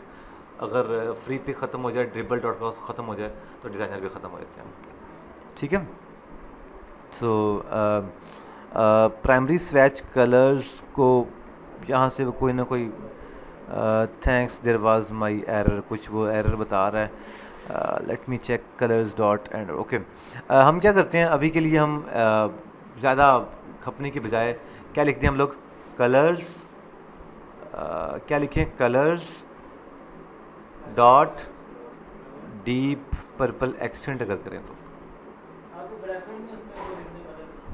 ख़त्म हो जाए, dribble.com ख़त्म हो जाए तो डिज़ाइनर भी ख़त्म हो जाते हैं, ठीक है। सो प्राइमरी स्वेच कलर्स को यहाँ से कोई ना कोई thanks there was my error, कुछ वो एरर बता रहा है। Let me check colors dot and okay. हम क्या करते हैं अभी के लिए, हम ज़्यादा खपने की बजाय क्या लिखते हैं हम लोग, कलर्स क्या लिखें, colours dot deep purple accent अगर करें तो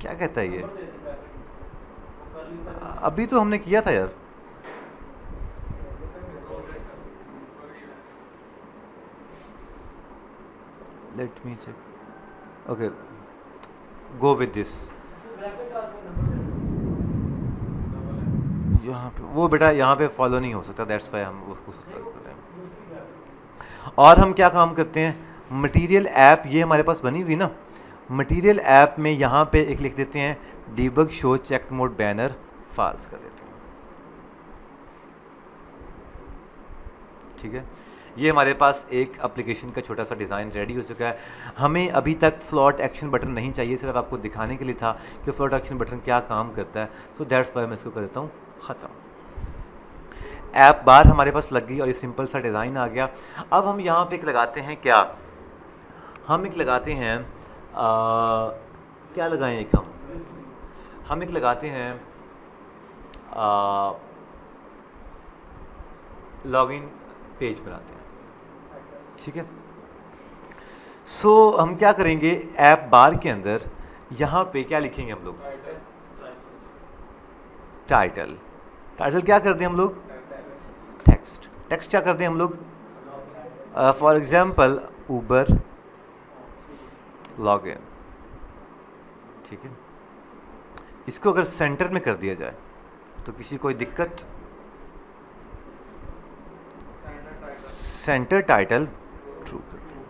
क्या कहता है ये? अभी तो हमने किया था यार। Let me check, okay, go with this. यहाँ पे वो बेटा यहाँ पे फॉलो नहीं हो सकता, दैट्स वाई हम उसको कर रहे हैं। और हम क्या काम करते हैं, मटेरियल ऐप ये हमारे पास बनी हुई ना, मटेरियल ऐप में यहाँ पे एक लिख देते हैं debug show check mode banner false कर देते हैं, ठीक है। ये हमारे पास एक एप्लीकेशन का छोटा सा डिज़ाइन रेडी हो चुका है। हमें अभी तक फ्लॉट एक्शन बटन नहीं चाहिए, सिर्फ आपको दिखाने के लिए था कि फ्लॉट एक्शन बटन क्या काम करता है। सो दैट्स वाई मैं इसको कर देता हूँ ख़त्म। ऐप बार हमारे पास लग गई और ये सिंपल सा डिज़ाइन आ गया। अब हम यहाँ पे एक लगाते हैं, क्या हम एक लगाते हैं, क्या लगाएं एक हम एक लगाते हैं लॉगिन पेज बनाते हैं, ठीक है। सो हम क्या करेंगे, ऐप बार के अंदर यहाँ पे क्या लिखेंगे हम लोग, टाइटल क्या कर दें हम लोग, टेक्स्ट क्या कर दें हम लोग, फॉर एग्जाम्पल उबर लॉगिन, ठीक है। इसको अगर सेंटर में कर दिया जाए तो किसी कोई दिक्कत, सेंटर टाइटल ट्रू करते हैं,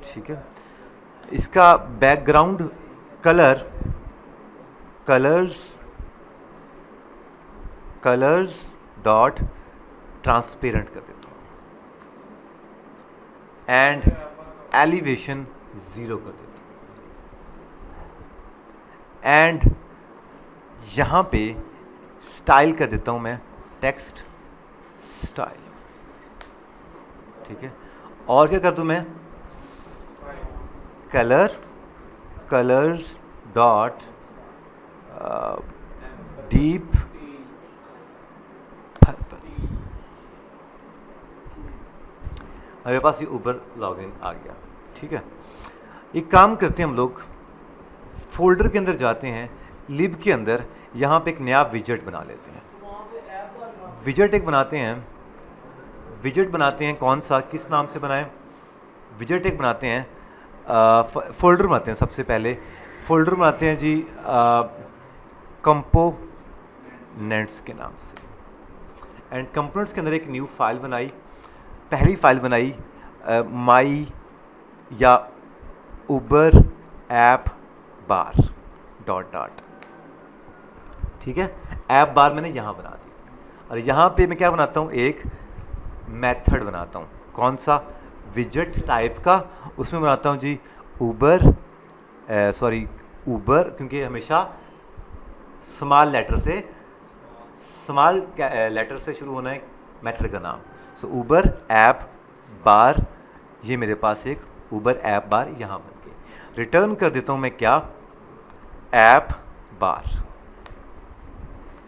ठीक है। इसका background colours colours dot transparent कर देता हूँ एंड एलिवेशन 0 कर देता हूँ एंड यहाँ पे स्टाइल कर देता हूँ मैं टेक्स्ट स्टाइल, ठीक है। और क्या कर दूँ मैं, कलर्स डॉट डीप पर्पल। मेरे पास ये ऊबर लॉगिन आ गया, ठीक है। एक काम करते हैं हम लोग, फोल्डर के अंदर जाते हैं, लिब के अंदर यहाँ पे एक नया विजेट बना लेते हैं। विजेट एक बनाते हैं, विजेट बनाते हैं कौन सा, किस नाम से बनाएं, विजेट एक बनाते हैं, फोल्डर बनाते हैं। सबसे पहले फोल्डर बनाते हैं जी कंपोनेंट्स के नाम से, एंड कंपोनेंट्स के अंदर एक न्यू फाइल बनाई, पहली फाइल बनाई माई या उबर ऐप बार डॉट डॉट, ठीक है। ऐप बार मैंने यहाँ बना दी, और यहाँ पे मैं क्या बनाता हूँ, एक मेथड बनाता हूँ, कौन सा, विजेट टाइप का। उसमें बनाता हूँ जी उबर, उबर, क्योंकि हमेशा स्मॉल लेटर से शुरू होना है मेथड का नाम। सो उबर ऐप बार, ये मेरे पास एक उबर ऐप बार यहाँ बन गई। रिटर्न कर देता हूँ मैं क्या, ऐप बार,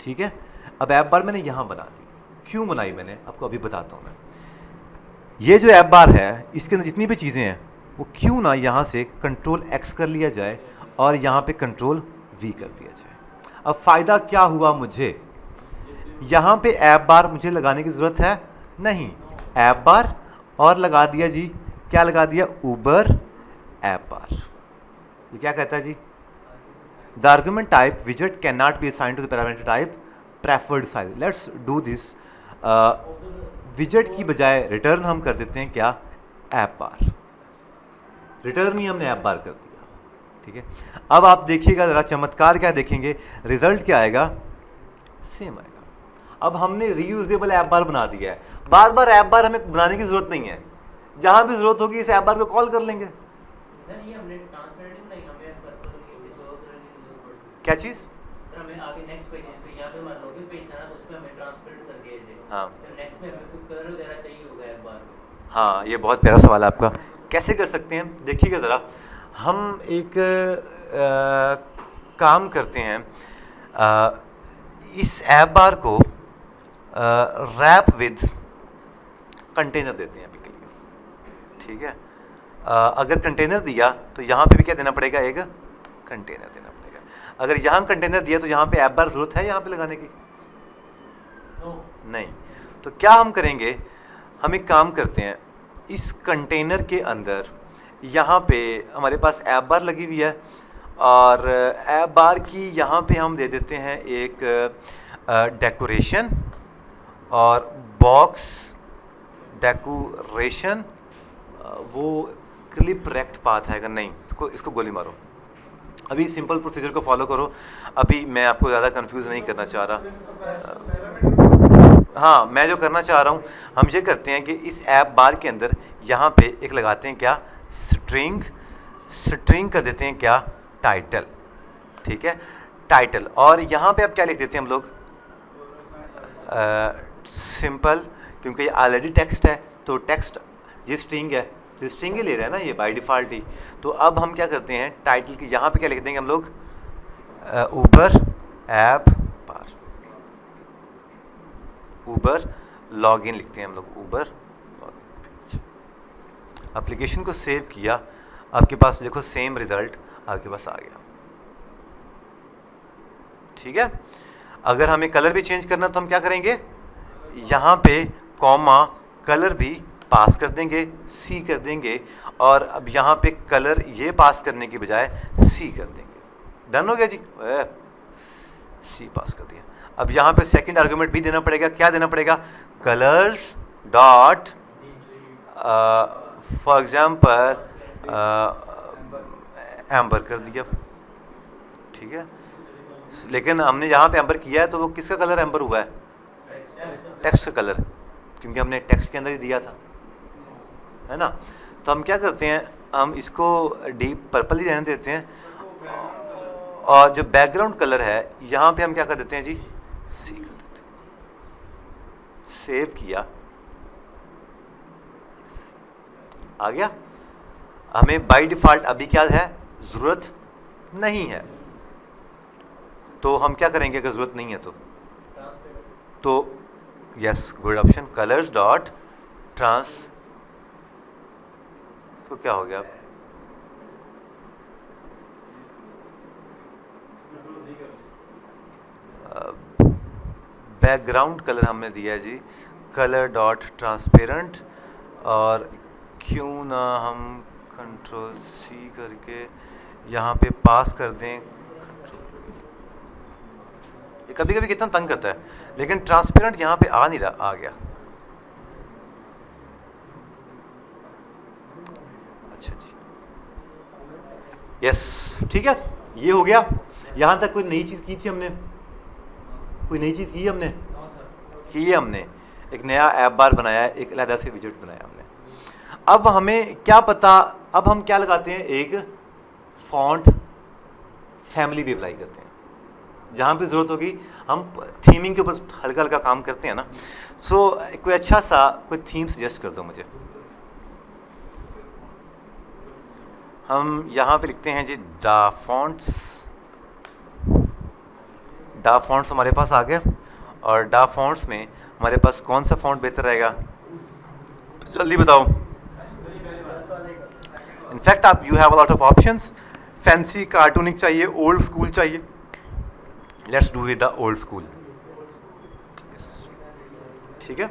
ठीक है। अब ऐप बार मैंने यहाँ बना दी, क्यों बनाई मैंने आपको अभी बताता हूँ मैं। ये जो ऐप बार है, इसके अंदर जितनी भी चीज़ें हैं वो क्यों ना यहाँ से कंट्रोल X कर लिया जाए और यहाँ पे कंट्रोल V कर दिया जाए। अब फ़ायदा क्या हुआ, मुझे यहाँ पे ऐप बार मुझे लगाने की ज़रूरत है नहीं, ऐप बार और लगा दिया जी, क्या लगा दिया, उबर ऐप बार। ये क्या कहता है जी, द आर्गुमेंट टाइप विजेट can not be assigned to the parameter type preferred size. Let's do this, विजेट की बजाय रिटर्न हम कर देते हैं क्या, ऐप बार। रिटर्न ही हमने ऐप बार कर दिया, ठीक है। अब आप देखिएगा ज़रा चमत्कार क्या देखेंगे, रिजल्ट क्या आएगा, सेम आएगा। अब हमने रीयूजेबल ऐप बार बना दिया है, बार बार ऐप बार हमें बनाने की ज़रूरत नहीं है, जहाँ भी ज़रूरत होगी इस ऐप बार को कॉल कर लेंगे। क्या चीज़, हाँ ये बहुत प्यारा सवाल है आपका, कैसे कर सकते हैं, देखिएगा ज़रा। हम एक काम करते हैं, इस ऐप बार को रैप विद कंटेनर देते हैं अभी के लिए, ठीक है। अगर कंटेनर दिया तो यहाँ पे भी क्या देना पड़ेगा, एक कंटेनर देना पड़ेगा। अगर यहाँ कंटेनर दिया तो यहाँ पे ऐप बार ज़रूरत है यहाँ पे लगाने की, नहीं। तो क्या हम करेंगे, हम एक काम करते हैं, इस कंटेनर के अंदर यहाँ पे हमारे पास ऐप बार लगी हुई है, और ऐप बार की यहाँ पे हम दे देते हैं एक डेकोरेशन और बॉक्स डेकोरेशन, वो क्लिप रेक्ट पाथ है, अगर नहीं इसको गोली मारो। अभी सिंपल प्रोसीजर को फॉलो करो, अभी मैं आपको ज़्यादा कंफ्यूज नहीं करना चाह रहा। हाँ, मैं जो करना चाह रहा हूँ, हम ये करते हैं कि इस ऐप बार के अंदर यहाँ पे एक लगाते हैं क्या, स्ट्रिंग कर देते हैं क्या, टाइटल, ठीक है, टाइटल। और यहाँ पे अब क्या लिख देते हैं हम लोग, सिंपल, क्योंकि ये ऑलरेडी टेक्स्ट है तो टेक्स्ट, ये स्ट्रिंग है तो स्ट्रिंग ही ले रहा है ना ये बाय डिफ़ॉल्ट ही। तो अब हम क्या करते हैं, टाइटल की यहाँ पे क्या लिख देंगे हम लोग, उबर ऐप बार, उबर लॉगिन लिखते हैं हम लोग, उबर लॉगिन। एप्लीकेशन को सेव किया, आपके पास देखो सेम रिजल्ट आपके पास आ गया, ठीक है। अगर हमें कलर भी चेंज करना तो हम क्या करेंगे, यहाँ पे कॉमा कलर भी पास कर देंगे, सी कर देंगे, और अब यहाँ पे कलर ये पास करने की बजाय सी कर देंगे। डन हो गया जी, सी पास कर दिया। अब यहाँ पे सेकंड आर्गुमेंट भी देना पड़ेगा, क्या देना पड़ेगा, colours dot for example amber कर दिया, ठीक है। लेकिन हमने यहाँ पे एम्बर किया है तो वो किसका कलर एम्बर हुआ है, टेक्स्ट का कलर, क्योंकि हमने टेक्स्ट के अंदर ही दिया था, है ना। तो हम क्या करते हैं, हम इसको डीप पर्पल ही रहने देते हैं, और जो बैकग्राउंड कलर है यहाँ पे हम क्या कर देते हैं जी, सी कर देते हैं। सेव किया, आ गया। हमें बाय डिफ़ॉल्ट अभी क्या है, ज़रूरत नहीं है, तो हम क्या करेंगे अगर ज़रूरत नहीं है तो yes, good option, colors dot trans, तो क्या हो गया, बैकग्राउंड कलर हमने दिया है जी, कलर डॉट ट्रांसपेरेंट, और क्यों ना हम कंट्रोल सी करके यहाँ पे पास कर दें। ये कभी कभी कितना तंग करता है, लेकिन ट्रांसपेरेंट यहाँ पे आ नहीं रहा, आ गया। अच्छा जी, यस, ठीक है, ये हो गया। यहाँ तक कोई नई चीज़ की थी हमने, कोई नई चीज़ की हमने, की है हमने, एक नया ऐप बार बनाया है, एक अलग से विजिट बनाया हमने। अब हमें क्या पता, अब हम क्या लगाते हैं, एक फॉन्ट फैमिली भी अप्लाई करते हैं, जहाँ पे ज़रूरत होगी हम थीमिंग के ऊपर हल्का हल्का काम करते हैं ना। सो कोई अच्छा सा कोई थीम सजेस्ट कर दो मुझे। हम यहाँ पे लिखते हैं जी डा फॉन्ट्स, डा फॉन्ट्स हमारे पास आ गया, और डा फॉन्ट्स में हमारे पास कौन सा फॉन्ट बेहतर रहेगा, जल्दी बताओ। इनफैक्ट आप you have a lot of options, fancy cartoonic चाहिए, ओल्ड स्कूल चाहिए, let's do with the old school, ठीक है।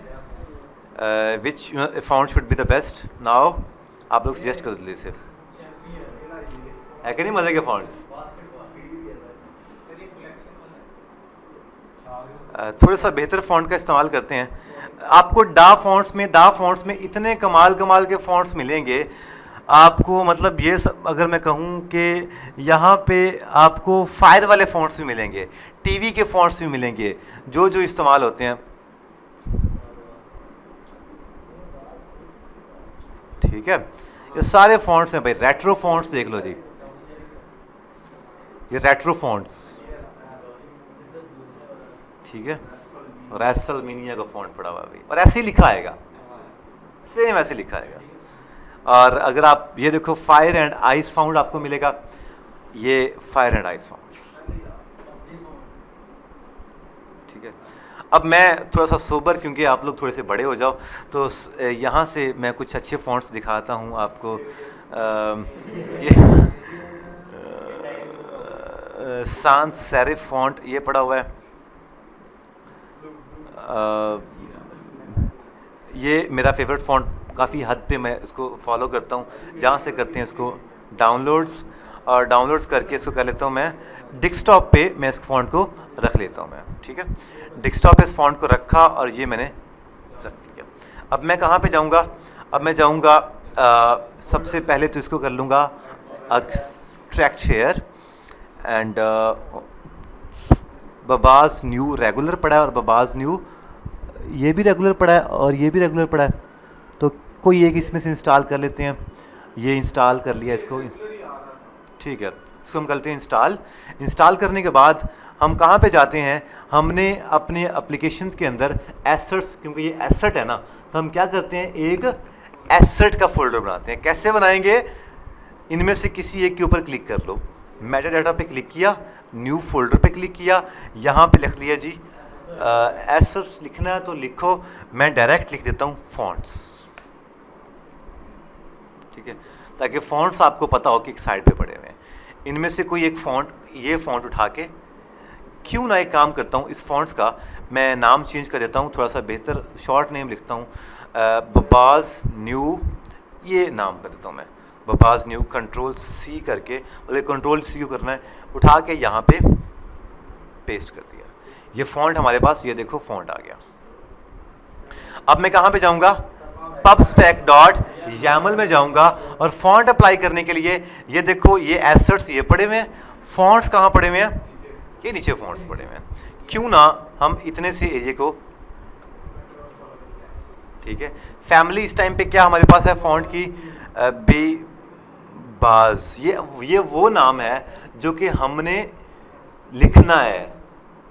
Which font should be the best now, आप लोग सजेस्ट कर दीजिए से, है कि नहीं मजे के फॉन्ट्स। थोड़ा सा बेहतर फॉन्ट का इस्तेमाल करते हैं। आपको डा फॉन्ट्स में इतने कमाल कमाल के फॉन्ट्स मिलेंगे आपको, मतलब ये सब, अगर मैं कहूँ कि यहाँ पे आपको फायर वाले फॉन्ट्स भी मिलेंगे, टीवी के फॉन्ट्स भी मिलेंगे, जो जो इस्तेमाल होते हैं, ठीक है। ये सारे फॉन्ट्स हैं भाई, रेट्रो फॉन्ट्स देख लो जी, ये रेट्रो फॉन्ट्स, ठीक है, और रेसलमेनिया का फॉन्ट पड़ा हुआ भाई, और ऐसे ही लिखा आएगा, सेम ऐसे लिखा आएगा। और अगर आप ये देखो, फायर एंड आइस फाउंड आपको मिलेगा, ये फायर एंड आइस फाउंड, ठीक है। अब मैं थोड़ा सा सोबर, क्योंकि आप लोग थोड़े से बड़े हो जाओ, तो यहाँ से मैं कुछ अच्छे फॉन्ट्स दिखाता हूँ आपको। ये सांस सेरिफ फॉन्ट ये पड़ा हुआ है, ये मेरा फेवरेट फॉन्ट, काफ़ी हद पे मैं इसको फॉलो करता हूँ। जहाँ से करते हैं इसको डाउनलोड्स, और डाउनलोड्स करके इसको कर लेता हूँ मैं डेस्कटॉप पे, मैं इस फॉन्ट को रख लेता हूँ मैं, ठीक है। डेस्कटॉप पे इस फॉन्ट को रखा और ये मैंने रख दिया। अब मैं कहाँ पे जाऊँगा, अब मैं जाऊँगा सबसे पहले तो इसको कर लूँगा extract share, and Bebas Neue regular पड़ा है, और बबाज न्यू ये भी रेगुलर पड़ा है, और ये भी रेगुलर पड़ा है, तो कोई एक इसमें से इंस्टॉल कर लेते हैं। ये इंस्टॉल कर लिया इसको, ठीक है, इसको हम करते हैं इंस्टॉल। इंस्टॉल करने के बाद हम कहाँ पे जाते हैं, हमने अपने एप्लीकेशंस के अंदर एसेट्स, क्योंकि ये एसेट है ना, तो हम क्या करते हैं, एक एसेट का फोल्डर बनाते हैं। कैसे बनाएंगे, इनमें से किसी एक के ऊपर क्लिक कर लो, मेटा डाटा पे क्लिक किया, न्यू फोल्डर पे क्लिक किया, यहाँ पे लिख लिया जी एसेट्स लिखना है तो लिखो, मैं डायरेक्ट लिख देता हूँ फॉन्ट्स, ठीक है, ताकि फॉन्ट्स आपको पता हो कि एक साइड पे पड़े हुए हैं। इनमें से कोई एक फॉन्ट, ये फॉन्ट उठा के, क्यों ना एक काम करता हूँ, इस फॉन्ट्स का मैं नाम चेंज कर देता हूँ, थोड़ा सा बेहतर शॉर्ट नेम लिखता हूँ, बबाज न्यू, ये नाम कर देता हूँ मैं, बबाज न्यू, कंट्रोल सी करके, मतलब कंट्रोल सी क्यों करना है, उठा के यहाँ पे पेस्ट कर दिया। ये फॉन्ट हमारे पास, ये देखो फॉन्ट आ गया। अब मैं कहाँ पे जाऊँगा, पबस्पेक डॉट YAML में जाऊँगा, और फॉन्ट अप्लाई करने के लिए ये देखो, ये एसेट्स ये पड़े हुए हैं, फॉन्ट्स कहाँ पड़े हुए हैं, ये नीचे फॉन्ट्स पड़े हुए हैं। क्यों ना हम इतने से एरिया को ठीक है। फैमिली इस टाइम पे क्या हमारे पास है फॉन्ट की, बेबाज। ये वो नाम है जो कि हमने लिखना है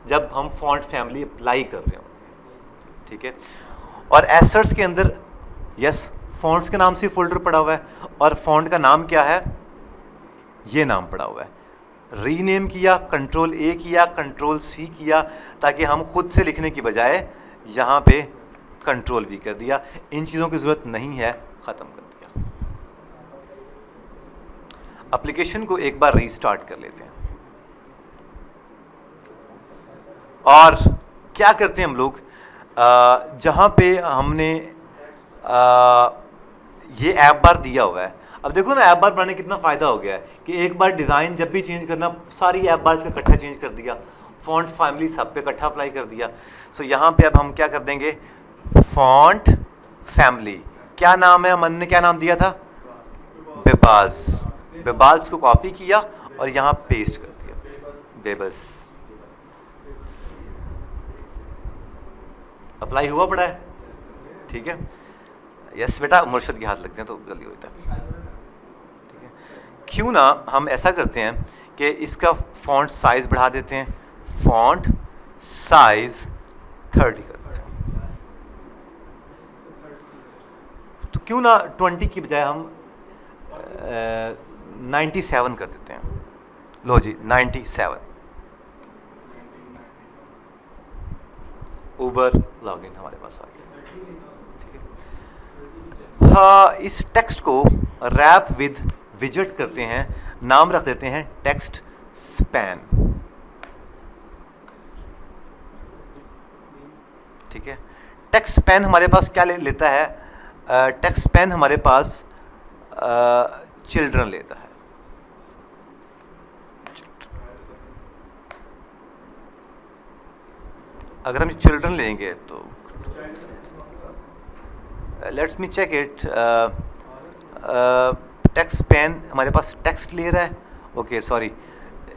जब हम फॉन्ट फैमिली अप्लाई कर रहे होंगे, ठीक है। और एसर्ट्स के अंदर यस फॉन्ट्स के नाम से फोल्डर पड़ा हुआ है, और फॉन्ट का नाम क्या है, ये नाम पड़ा हुआ है। रीनेम किया, कंट्रोल ए किया, कंट्रोल सी किया, ताकि हम खुद से लिखने की बजाय यहाँ पे कंट्रोल वी कर दिया। इन चीज़ों की ज़रूरत नहीं है, ख़त्म कर दिया। एप्लीकेशन को एक बार रीस्टार्ट कर लेते हैं। और क्या करते हैं हम लोग, जहाँ पे हमने ये ऐप बार दिया हुआ है, अब देखो ना ऐप बार बनाने कितना फ़ायदा हो गया है कि एक बार डिज़ाइन जब भी चेंज करना, सारी ऐप बार से इकट्ठा चेंज कर दिया, फॉन्ट फैमिली सब पे इकट्ठा अप्लाई कर दिया। सो यहाँ पे अब हम क्या कर देंगे, फॉन्ट फैमिली, क्या नाम है, मन ने क्या नाम दिया था, बेबाज। बेबाज को कॉपी किया और यहाँ पेस्ट कर दिया, बेबस। अप्लाई हुआ पड़ा है, ठीक है। यस बेटा, मुर्शद के हाथ लगते हैं तो जल्दी होता है, ठीक है। क्यों ना हम ऐसा करते हैं कि इसका फॉन्ट साइज बढ़ा देते हैं, फॉन्ट साइज 30 कर देते हैं। तो क्यों ना 20 की बजाय हम 97 कर देते हैं। लो जी 97। उबर लॉगिन हमारे पास आ गया, ठीक है। हाँ, इस टेक्स्ट को रैप विद विजेट करते हैं, नाम रख देते हैं टेक्स्ट स्पैन, ठीक है। टेक्स्ट स्पैन हमारे पास क्या लेता है, टेक्स्ट स्पैन हमारे पास चिल्ड्रन लेता है। अगर हम चिल्ड्रन लेंगे तो let's me check it, text pen हमारे पास टेक्स्ट ले रहा है, ओके सॉरी,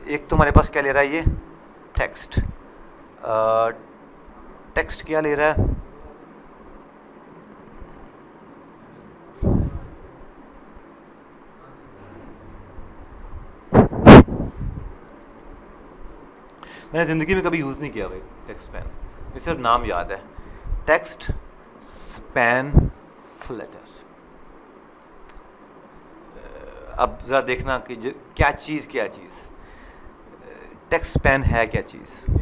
एक तो हमारे पास क्या ले रहा है, ये टेक्स्ट, टेक्स्ट क्या ले रहा है, मैंने ज़िंदगी में कभी यूज़ नहीं किया भाई टेक्स्ट पेन, ये सिर्फ नाम याद है, टेक्स्ट स्पैन फ्लटर। अब ज़रा देखना कि क्या चीज़ टेक्स्ट पेन है, क्या चीज़।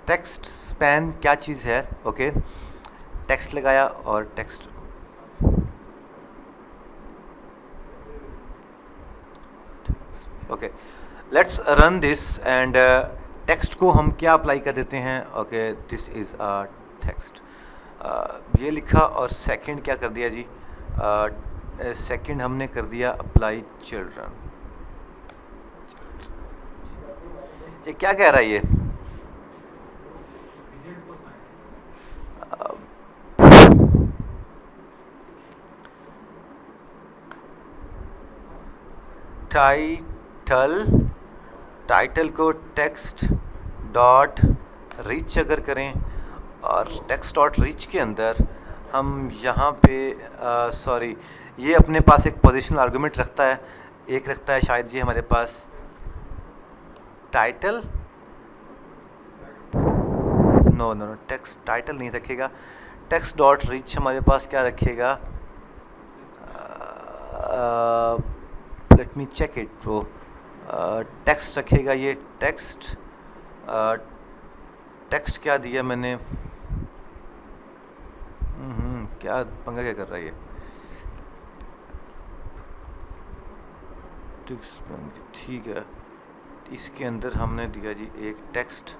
टेक्स्ट स्पैन क्या चीज़ है, ओके। टेक्स्ट लगाया और text, okay, let's run this and text को हम क्या अप्लाई कर देते हैं, okay, this is a text, ये लिखा और सेकंड क्या कर दिया जी, सेकंड हमने कर दिया अप्लाई चिल्ड्रन। ये क्या कह रहा है ये, टाइटल को टेक्स्ट डॉट रिच अगर करें, और टेक्स्ट डॉट रिच के अंदर हम यहाँ पे सॉरी, ये अपने पास एक पोजिशनल आर्गूमेंट रखता है, एक रखता है शायद ये हमारे पास टाइटल, नो टेक्स्ट टाइटल नहीं रखेगा, टेक्स्ट डॉट रिच हमारे पास क्या रखेगा, लेट मी चेक इट, वो टेक्स्ट रखेगा, ये टेक्स्ट टेक्स्ट क्या दिया मैंने, क्या पंगा क्या कर रहा है ये, ठीक है। इसके अंदर हमने दिया जी एक टेक्स्ट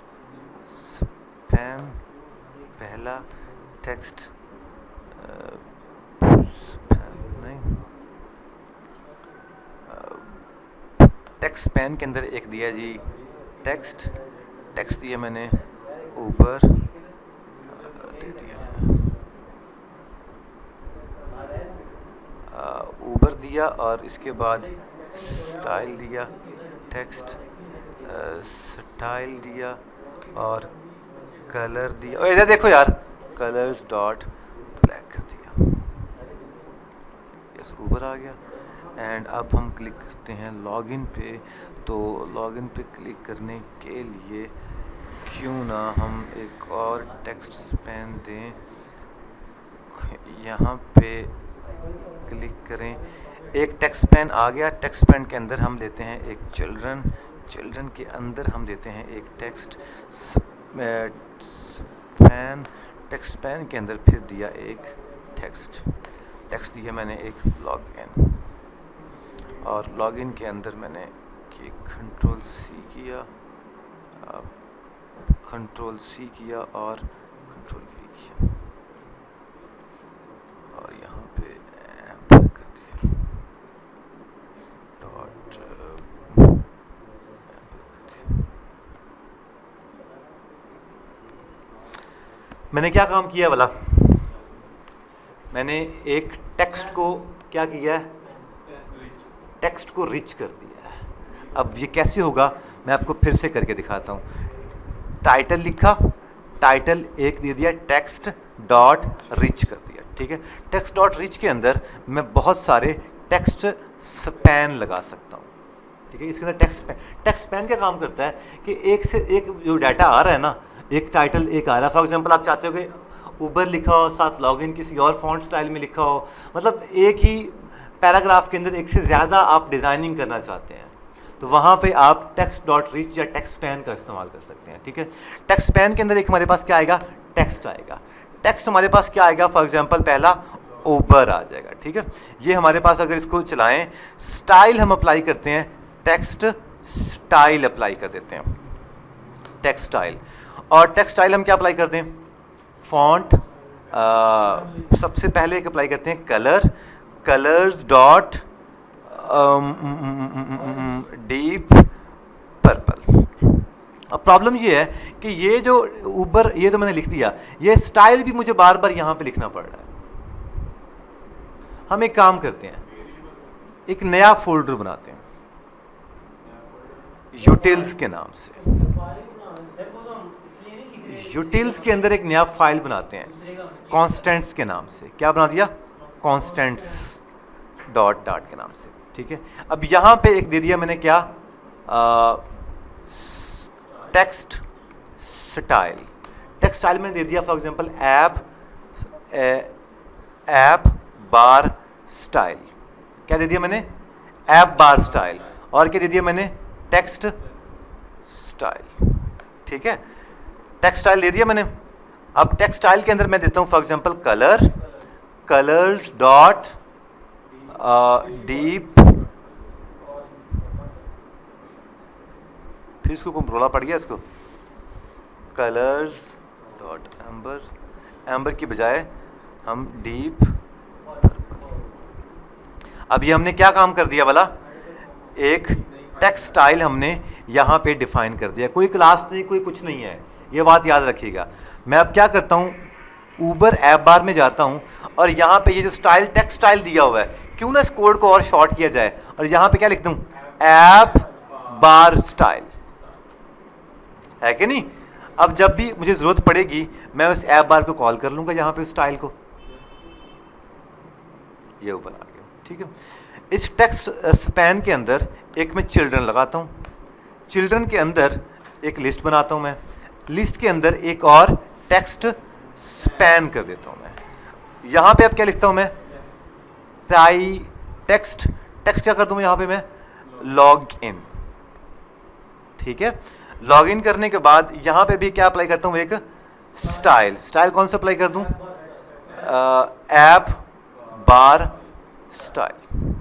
स्पैन, पहला टेक्स्ट नहीं, टेक्स्ट स्पैन के अंदर एक दिया जी टेक्स्ट दिया मैंने ऊपर दे दिया, ऊबर दिया और इसके बाद स्टाइल दिया, टेक्स्ट स्टाइल दिया और कलर दिया। और इधर देखो यार, कलर्स डॉट ब्लैक कर दिया, यस ऊपर आ गया। एंड अब हम क्लिक करते हैं लॉगिन पे। तो लॉगिन पे क्लिक करने के लिए क्यों ना हम एक और टेक्स्ट स्पैन दें, यहाँ पे क्लिक करें, एक टेक्स्ट स्पैन आ गया। टेक्स्ट स्पैन के अंदर हम देते हैं एक चिल्ड्रन, चिल्ड्रन के अंदर हम देते हैं एक टेक्स्ट स्पैन, टेक्स्ट स्पैन के अंदर फिर दिया एक टेक्स्ट दिया मैंने एक लॉगिन, और लॉगिन के अंदर मैंने कंट्रोल सी किया, कंट्रोल सी किया और कंट्रोल वी किया और यहाँ पे एम्प कर दिया डॉट। मैंने क्या काम किया वाला, मैंने एक टेक्स्ट को क्या किया, टेक्स्ट को रिच कर दिया है। अब ये कैसे होगा मैं आपको फिर से करके दिखाता हूँ। टाइटल लिखा, टाइटल एक दे दिया टेक्स्ट डॉट रिच कर दिया, ठीक है। टेक्स्ट डॉट रिच के अंदर मैं बहुत सारे टेक्स्ट स्पैन लगा सकता हूँ, ठीक है। इसके अंदर टेक्स्ट स्पैन क्या काम करता है कि एक से एक जो डाटा आ रहा है ना, एक टाइटल एक आ रहा है, फॉर एग्जांपल आप चाहते हो कि ऊबर लिखा हो, साथ लॉगिन किसी और फॉन्ट स्टाइल में लिखा हो, मतलब एक ही पैराग्राफ के अंदर एक से ज़्यादा आप डिज़ाइनिंग करना चाहते हैं, तो वहाँ पे आप टेक्स्ट डॉट रिच या टेक्स्ट स्पैन का इस्तेमाल कर सकते हैं, ठीक है। टेक्स्ट स्पैन के अंदर एक हमारे पास क्या आएगा, टेक्स्ट आएगा। टेक्स्ट हमारे पास क्या आएगा, फॉर एग्जांपल पहला ऊबर आ जाएगा, ठीक है। ये हमारे पास अगर इसको चलाएं, स्टाइल हम अप्लाई करते हैं, टेक्स्ट स्टाइल अप्लाई कर देते हैं, टेक्स्ट स्टाइल। और टेक्स्ट स्टाइल हम क्या अप्लाई करते हैं, फॉन्ट सबसे पहले एक अप्लाई करते हैं colour, colors dot deep purple. अब प्रॉब्लम ये है कि ये जो ऊबर, ये तो मैंने लिख दिया, ये स्टाइल भी मुझे बार बार यहाँ पे लिखना पड़ रहा है। हम एक काम करते हैं, एक नया फोल्डर बनाते हैं यूटिल्स के नाम से। यूटिल्स के अंदर एक नया फाइल बनाते हैं कॉन्स्टेंट्स के नाम से। क्या बना दिया, कॉन्स्टेंट्स डॉट डॉट के नाम से, ठीक है। अब यहाँ पे एक दे दिया मैंने क्या, टेक्स्ट स्टाइल। टेक्स्ट स्टाइल मैंने दे दिया for example app bar style. क्या दे दिया मैंने, ऐप बार स्टाइल। और क्या दे दिया मैंने, टेक्स्ट स्टाइल, ठीक है। टेक्स्ट स्टाइल दे दिया मैंने। अब टेक्स्ट स्टाइल के अंदर मैं देता हूँ for example colour, colors dot deep, फिर इसको रोला पड़ गया इसको, कलर्स डॉट एम्बर, एम्बर की बजाय हम डीप पर्पल। अब ये हमने क्या काम कर दिया वाला, एक टेक्स्ट स्टाइल हमने यहाँ पे डिफाइन कर दिया। कोई क्लास नहीं, कोई कुछ नहीं है, ये बात याद रखिएगा। मैं अब क्या करता हूँ, ऊबर ऐप बार में जाता हूँ और यहाँ पे ये जो स्टाइल टेक्स्ट स्टाइल दिया हुआ है, क्यों ना इस कोड को और शॉर्ट किया जाए और यहाँ पे क्या लिख दूँ, ऐप बार स्टाइल, है कि नहीं। अब जब भी मुझे ज़रूरत पड़ेगी मैं उस ऐप बार को कॉल कर लूँगा यहाँ पे उस स्टाइल को, ये ऊपर आ गया, ठीक है। इस टेक्स्ट स्पैन के अंदर एक मैं चिल्ड्रन लगाता हूँ, चिल्ड्रन के अंदर एक लिस्ट बनाता हूँ मैं, लिस्ट के अंदर एक और टेक्स्ट स्पैन कर देता हूँ मैं। यहाँ पे अब क्या लिखता हूँ मैं, टेक्स्ट क्या करता हूँ यहाँ पे मैं, लॉग इन, ठीक है। लॉग इन करने के बाद यहाँ पे भी क्या अप्लाई करता हूँ, एक स्टाइल। स्टाइल कौन सा अप्लाई कर दूँ, ऐप बार स्टाइल,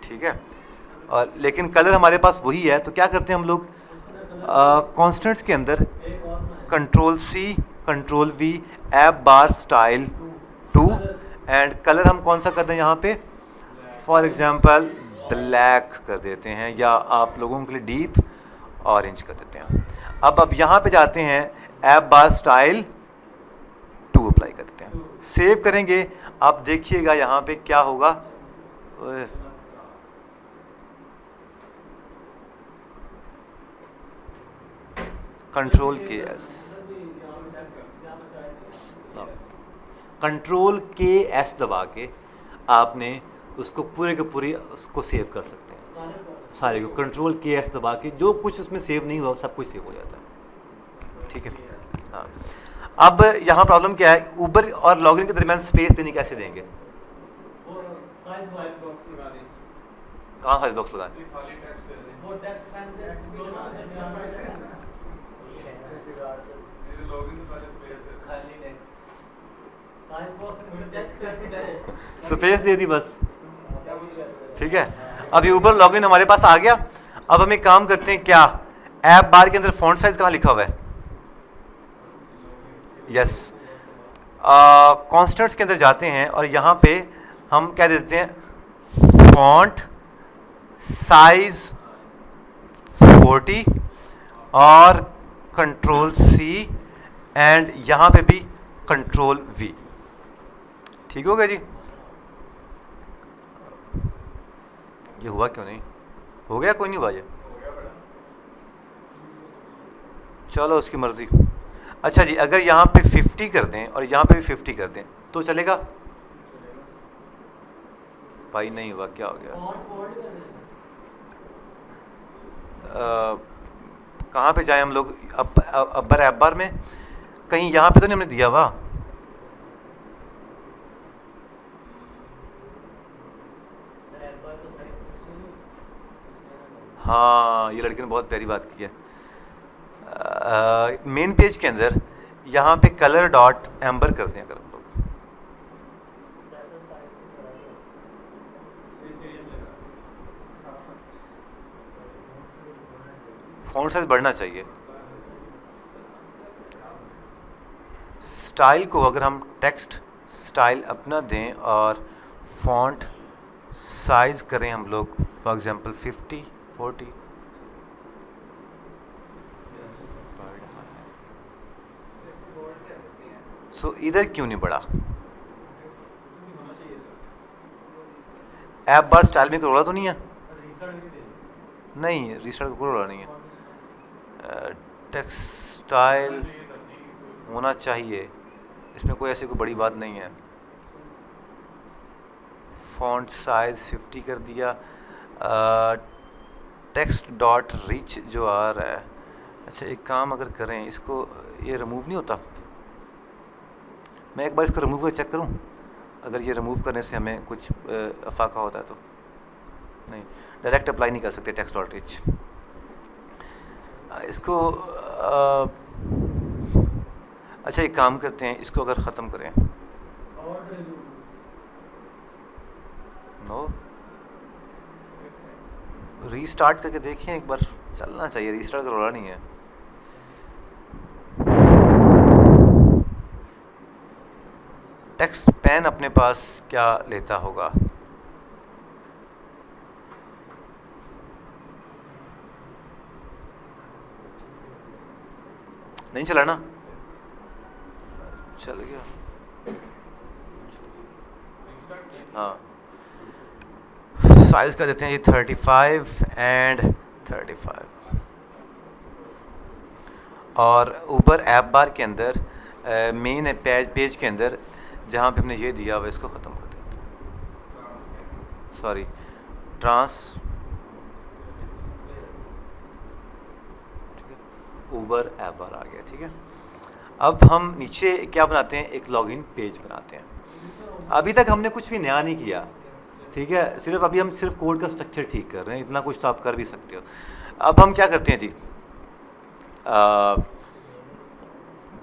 ठीक है। और लेकिन कलर हमारे पास वही है, तो क्या करते हैं हम लोग, कॉन्स्टेंट्स के अंदर control C control V app bar style 2 and color हम कौन सा करते हैं यहाँ पे, फॉर एग्जांपल ब्लैक कर देते हैं, या आप लोगों के लिए डीप ऑरेंज कर देते हैं। अब यहाँ पे जाते हैं, ऐप बार स्टाइल 2 अप्लाई करते हैं, सेव करेंगे। आप देखिएगा यहाँ पे क्या होगा, कंट्रोल के एस, कंट्रोल के एस दबा के आपने उसको पूरे के पूरी उसको सेव कर सकते हैं सारे को। कंट्रोल के एस दबा के जो कुछ उसमें सेव नहीं हुआ सब कुछ सेव हो जाता है, ठीक है। हाँ, अब यहाँ प्रॉब्लम क्या है, ऊबर और लॉगिन के दरमियान स्पेस देनी कैसे देंगे? कहाँ साइज बॉक्स लगाएं? स्पेस दे दी बस, ठीक है। अब ऊबर लॉगिन हमारे पास आ गया। अब हम एक काम करते हैं, क्या ऐप बार के अंदर फॉन्ट साइज कहाँ लिखा हुआ है? यस, कॉन्स्टेंट्स के अंदर जाते हैं और यहाँ पे हम क्या देते हैं, फॉन्ट साइज 40 और कंट्रोल सी एंड यहाँ पे भी कंट्रोल वी। ठीक हो गया जी? ये हुआ क्यों नहीं? हो गया? कोई नहीं हुआ ये? चलो उसकी मर्जी। अच्छा जी, अगर यहाँ पे 50 कर दें और यहाँ पे भी 50 कर दें तो चलेगा? भाई नहीं हुआ, क्या हो गया? कहाँ पे जाएं हम लोग? अब्बर ऐप बार में कहीं यहाँ पे तो नहीं हमने दिया हुआ? हाँ, ये लड़के ने बहुत प्यारी बात की है। मेन पेज के अंदर यहाँ पे कलर डॉट एम्बर कर दें अगर हम लोग, फॉन्ट साइज बढ़ना चाहिए। स्टाइल को अगर हम टेक्स्ट स्टाइल अपना दें और फॉन्ट साइज करें हम लोग फॉर एग्जांपल 50 40, सो इधर क्यों नहीं बढ़ा? ऐप बार स्टाइल में कोई रोला तो नहीं है? नहीं, रीस्टार्ट कोई रोला नहीं है। टेक्स्ट स्टाइल होना चाहिए, इसमें कोई ऐसी कोई बड़ी बात नहीं है। फॉन्ट साइज 50 कर दिया। टेक्स्ट डॉट रिच जो आ रहा है, अच्छा एक काम अगर करें, इसको ये रिमूव नहीं होता, मैं एक बार इसको रिमूव कर चेक करूं, अगर ये रिमूव करने से हमें कुछ अफाका होता है तो। नहीं, डायरेक्ट अप्लाई नहीं कर सकते टेक्स्ट डॉट रिच इसको। अच्छा एक काम करते हैं, इसको अगर ख़त्म करें, नो रीस्टार्ट करके देखें एक बार, चलना चाहिए, रीस्टार्ट करवाना नहीं है। टेक्स्ट पेन अपने पास क्या लेता होगा? नहीं चला ना? चल गया। हाँ, साइज कर देते हैं ये 35 एंड 35। और ऊपर ऐप बार के अंदर मेन पेज के अंदर जहाँ पे हमने ये दिया हुआ इसको ख़त्म कर देते हैं, सॉरी ट्रांस, ठीक है, ऊबर ऐप बार आ गया, ठीक है। अब हम नीचे क्या बनाते हैं, एक लॉगिन पेज बनाते हैं। अभी तक हमने कुछ भी नया नहीं किया, ठीक है, सिर्फ अभी हम सिर्फ कोड का स्ट्रक्चर ठीक कर रहे हैं, इतना कुछ तो आप कर भी सकते हो। अब हम क्या करते हैं जी,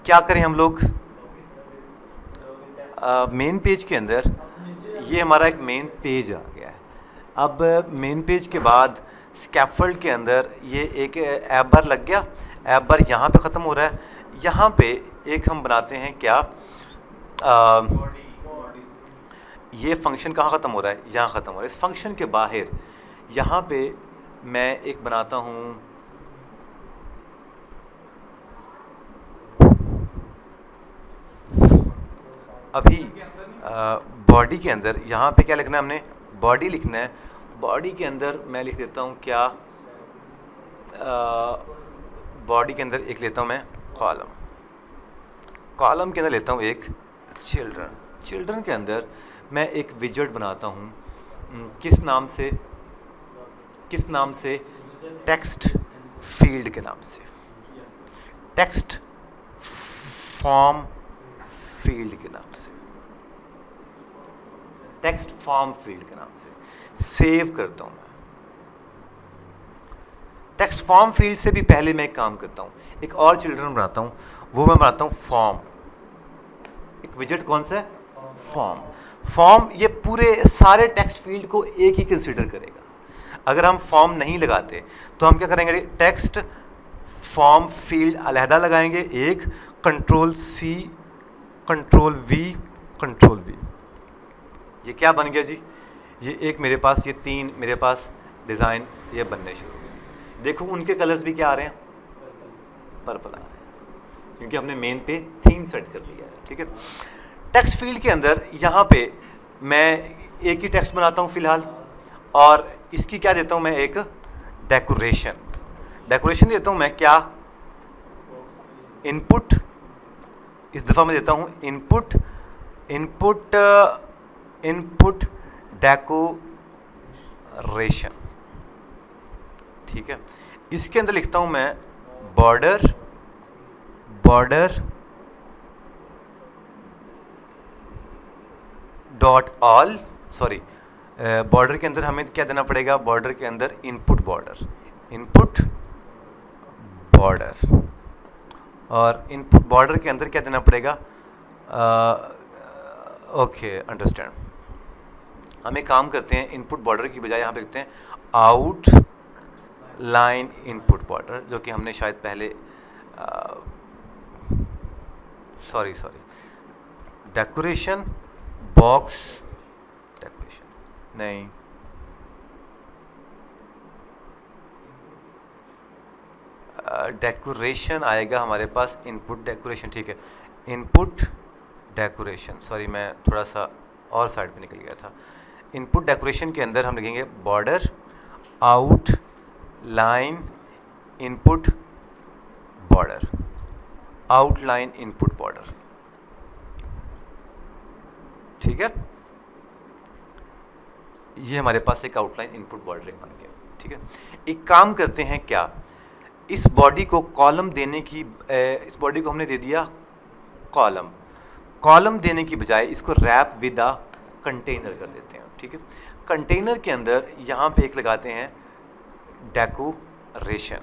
क्या करें हम लोग, मेन पेज के अंदर ये हमारा एक मेन पेज आ गया है। अब मेन पेज के बाद स्कैफोल्ड के अंदर ये एक ऐप बार लग गया, ऐप बार यहाँ पे ख़त्म हो रहा है। यहाँ पे एक हम बनाते हैं क्या, ये फंक्शन कहाँ ख़त्म हो रहा है, यहाँ ख़त्म हो रहा है। इस फंक्शन के बाहर यहाँ पे मैं एक बनाता हूँ, अभी बॉडी के अंदर यहाँ पे क्या लिखना है हमने, बॉडी लिखना है, बॉडी के अंदर मैं लिख देता हूँ क्या, बॉडी के अंदर एक लेता हूँ मैं कॉलम, कॉलम के अंदर लेता हूँ एक चिल्ड्रन, चिल्ड्रन के अंदर मैं एक विजेट बनाता हूँ, किस नाम से, टेक्स्ट फील्ड के नाम से, टेक्स्ट फॉर्म फील्ड के नाम से, टेक्स्ट फॉर्म फील्ड के नाम से सेव करता हूँ मैं। टेक्स्ट फॉर्म फील्ड से भी पहले मैं एक काम करता हूँ, एक और चिल्ड्रन बनाता हूँ, वो मैं बनाता हूँ फॉर्म। एक विजेट कौन सा है, फॉर्म। फॉर्म ये पूरे सारे टेक्स्ट फील्ड को एक ही कंसीडर करेगा। अगर हम फॉर्म नहीं लगाते तो हम क्या करेंगे, टेक्स्ट फॉर्म फील्ड अलहदा लगाएंगे एक, control C, control V, control V, ये क्या बन गया जी, ये एक मेरे पास, ये 3 मेरे पास डिज़ाइन ये बनने शुरू हो गए। देखो उनके कलर्स भी क्या आ रहे हैं, पर्पल आ रहे हैं, क्योंकि हमने मेन पे थीम सेट कर लिया है। ठीक है, टेक्स्ट फील्ड के अंदर यहाँ पे मैं एक ही टेक्स्ट बनाता हूँ फ़िलहाल, और इसकी क्या देता हूँ मैं, एक डेकोरेशन, डेकोरेशन देता हूँ मैं क्या, इनपुट, इस दफ़ा मैं देता हूँ इनपुट, इनपुट इनपुट डेकोरेशन। ठीक है, इसके अंदर लिखता हूँ मैं border, border dot all, sorry border के अंदर हमें क्या देना पड़ेगा, बॉर्डर के अंदर इनपुट बॉर्डर, इनपुट बॉर्डर, और इनपुट बॉर्डर के अंदर क्या देना पड़ेगा, ओके अंडरस्टैंड। हम एक काम करते हैं, इनपुट बॉर्डर की बजाय यहाँ पे लिखते हैं आउट लाइन इनपुट बॉर्डर, जो कि हमने शायद पहले सॉरी डेकोरेशन बॉक्स, डेकोरेशन नहीं, डेकोरेशन आएगा हमारे पास, इनपुट डेकोरेशन। ठीक है, इनपुट डेकोरेशन, सॉरी मैं थोड़ा सा और साइड पे निकल गया था। इनपुट डेकोरेशन के अंदर हम लिखेंगे border out line input border, outline input border. ठीक है, ये हमारे पास एक आउटलाइन इनपुट बॉर्डर बन गया। ठीक है, एक काम करते हैं क्या, इस बॉडी को कॉलम देने की, इस बॉडी को हमने दे दिया कॉलम, कॉलम देने की बजाय इसको रैप विद अ कंटेनर कर देते हैं। ठीक है, कंटेनर के अंदर यहाँ पे एक लगाते हैं डेकोरेशन,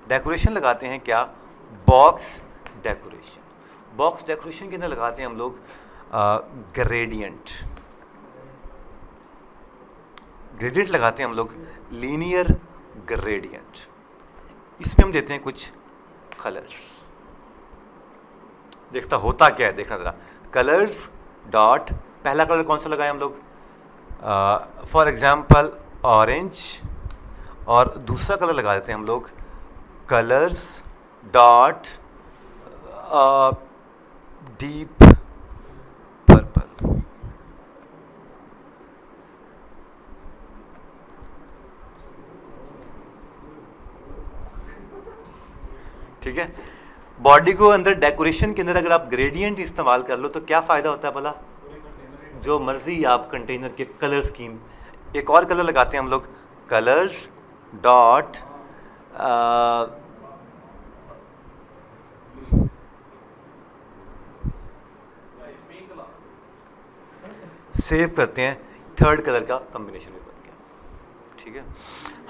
डेकोरेशन लगाते हैं क्या, बॉक्स डेकोरेशन, बॉक्स डेकोरेशन के अंदर लगाते हैं हम लोग ग्रेडियंट, ग्रेडियंट लगाते हैं हम लोग लीनियर ग्रेडियंट, इसमें हम देते हैं कुछ कलर्स। देखता होता क्या है, देखना ज़रा, कलर्स डॉट, पहला कलर कौन सा लगाए हम लोग, फॉर एग्जांपल ऑरेंज, और दूसरा कलर लगा देते हैं हम लोग कलर्स डॉट डीप पर्पल। ठीक है, बॉडी को अंदर डेकोरेशन के अंदर अगर आप ग्रेडियंट इस्तेमाल कर लो तो क्या फ़ायदा होता है भला, जो मर्जी आप कंटेनर के कलर स्कीम। एक और कलर लगाते हैं हम लोग कलर्स डॉट सेव करते हैं, थर्ड कलर का कॉम्बिनेशन भी बन गया। ठीक है,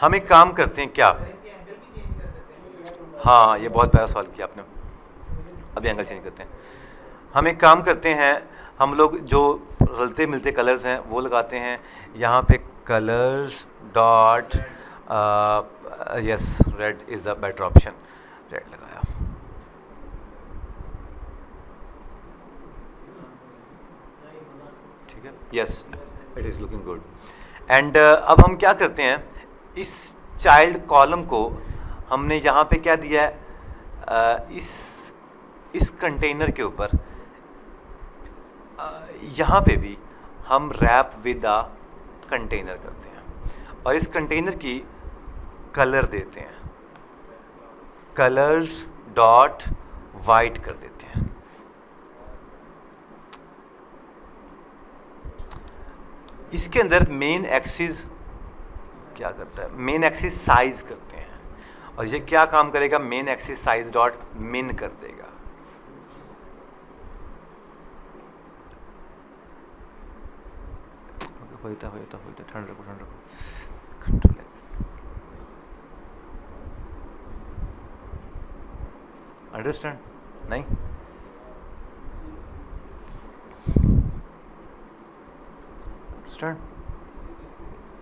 हम एक काम करते हैं क्या, हाँ ये बहुत प्यारा सवाल किया आपने, अभी एंगल चेंज करते हैं। हम एक काम करते हैं, हम लोग जो रलते मिलते कलर्स हैं वो लगाते हैं यहाँ पे colours dot, yes red is the better option, red लगाया। ठीक है, yes it is looking good. And अब हम क्या करते हैं, इस चाइल्ड कॉलम को हमने यहाँ पे क्या दिया है, इस कंटेनर के ऊपर यहाँ पे भी हम रैप विद अ कंटेनर करते हैं और इस कंटेनर की कलर देते हैं, कलर्स डॉट वाइट कर देते हैं। इसके अंदर मेन एक्सिस क्या करता है, मेन एक्सिस साइज करते हैं और ये क्या काम करेगा, मेन एक्सिस साइज डॉट मिन कर देगा। होता ठंड रखो कंट्रोल एक्स। अंडरस्टैंड? नहीं अंडरस्टैंड?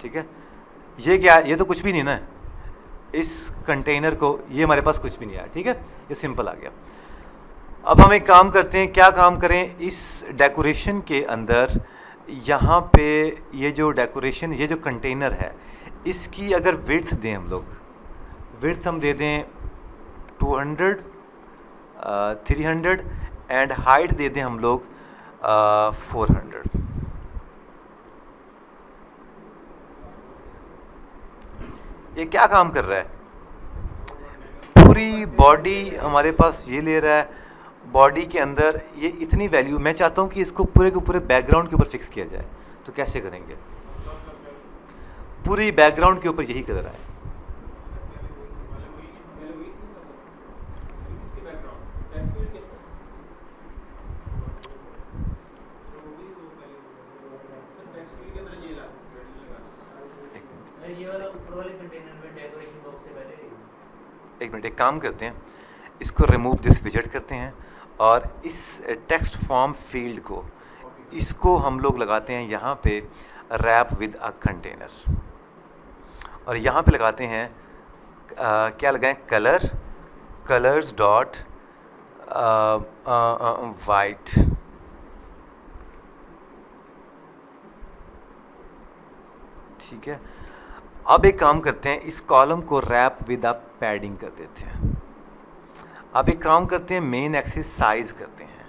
ठीक है, ये क्या, ये तो कुछ भी नहीं ना, इस कंटेनर को, ये हमारे पास कुछ भी नहीं आया, ठीक है, ये सिंपल आ गया। अब हम एक काम करते हैं, क्या काम करें, इस डेकोरेशन के अंदर यहाँ पे ये जो डेकोरेशन, ये जो कंटेनर है, इसकी अगर विड्थ दें हम लोग, विड्थ हम दे दें 200 300 एंड हाइट दे दें हम लोग 400। ये क्या काम कर रहा है, पूरी बॉडी हमारे पास ये ले रहा है, बॉडी के अंदर ये इतनी वैल्यू, मैं चाहता हूँ कि इसको पूरे के पूरे बैकग्राउंड के ऊपर फिक्स किया जाए, तो कैसे करेंगे, पूरी बैकग्राउंड के ऊपर यही कलर आए। एक मिनट, एक काम करते हैं, इसको रिमूव दिस विजेट करते हैं और इस टेक्स्ट फॉर्म फील्ड को, इसको हम लोग लगाते हैं यहाँ पे रैप विद अ कंटेनर और यहाँ पे लगाते हैं क्या लगाएं, कलर, कलर्स डॉट वाइट। ठीक है, अब एक काम करते हैं, इस कॉलम को रैप विद अ पैडिंग कर देते हैं। अब एक काम करते हैं, मेन एक्सिस साइज करते हैं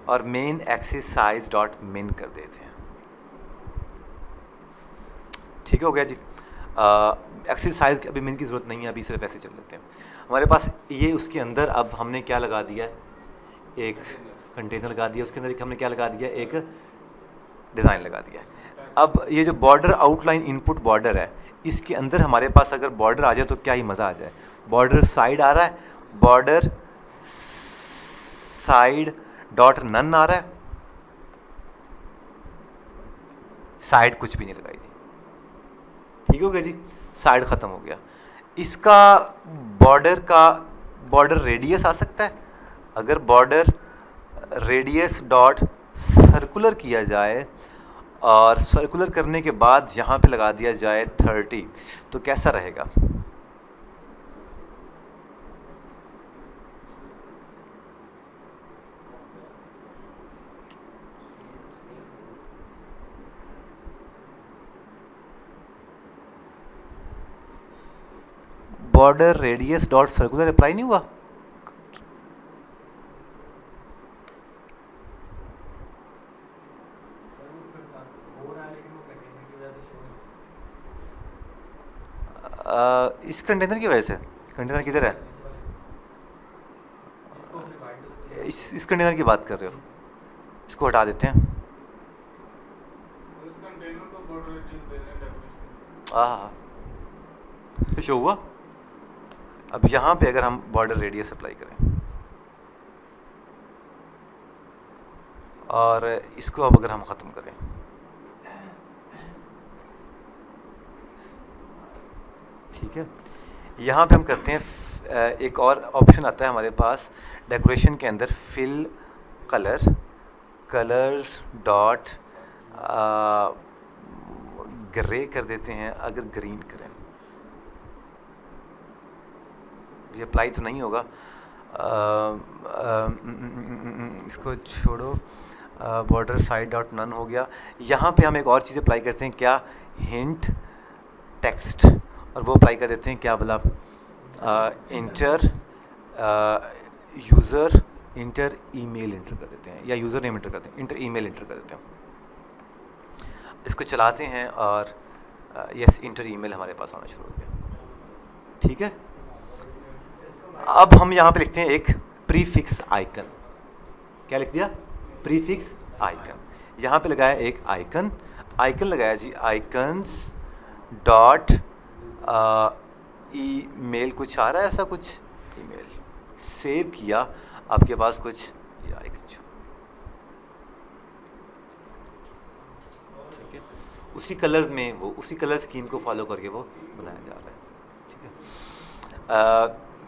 और मेन एक्सिस साइज डॉट मिन कर देते हैं। ठीक हो गया जी। एक्सिस साइज की अभी मिन की ज़रूरत नहीं है, अभी सिर्फ ऐसे चल लेते हैं। हमारे पास ये उसके अंदर अब हमने क्या लगा दिया, एक कंटेनर लगा दिया, उसके अंदर एक हमने क्या लगा दिया, एक डिज़ाइन लगा दिया। अब ये जो बॉर्डर आउटलाइन इनपुट बॉर्डर है, इसके अंदर हमारे पास अगर बॉर्डर आ जाए तो क्या ही मज़ा आ जाए। बॉर्डर साइड आ रहा है, बॉर्डर साइड डॉट नन आ रहा है, साइड कुछ भी नहीं लगाई थी। ठीक हो गया जी, साइड ख़त्म हो गया। इसका बॉर्डर रेडियस आ सकता है, अगर बॉर्डर रेडियस डॉट सर्कुलर किया जाए और सर्कुलर करने के बाद यहाँ पे लगा दिया जाए 30, तो कैसा रहेगा। Border radius dot circular apply नहीं हुआ, इस कंटेनर की वजह से। कंटेनर किधर है, इस कंटेनर की बात कर रहे हो, इसको हटा देते हैं। हाँ, शो हुआ। अब यहाँ पे अगर हम बॉर्डर रेडियस अप्लाई करें और इसको अब अगर हम ख़त्म करें, ठीक है, यहाँ पे हम करते हैं, एक और ऑप्शन आता है हमारे पास डेकोरेशन के अंदर, fill color, colors dot grey कर देते हैं, अगर ग्रीन करें, ये अप्लाई तो नहीं होगा, इसको छोड़ो, बॉर्डर साइड डॉट नन हो गया। यहाँ पे हम एक और चीज़ अप्लाई करते हैं, क्या, हिंट टेक्स्ट, और वो अप्लाई कर देते हैं क्या बोला, inter user inter email inter कर देते हैं, या यूज़र नेम इंटर कर देते हैं, इंटर ईमेल इंटर कर देते हैं। इसको चलाते हैं और यस, इंटर ईमेल हमारे पास आना शुरू हो गया। ठीक है, अब हम यहाँ पे लिखते हैं एक प्रीफिक्स आइकन। क्या लिख दिया? Prefix icon. यहाँ पे लगाया एक आइकन, आइकन लगाया जी आइकन्स डॉट ईमेल, कुछ आ रहा है ऐसा कुछ, ईमेल सेव किया, आपके पास कुछ ये आइकन, ठीक है, उसी कलर्स में वो उसी कलर स्कीम को फॉलो करके वो बनाया जा रहा है। ठीक है,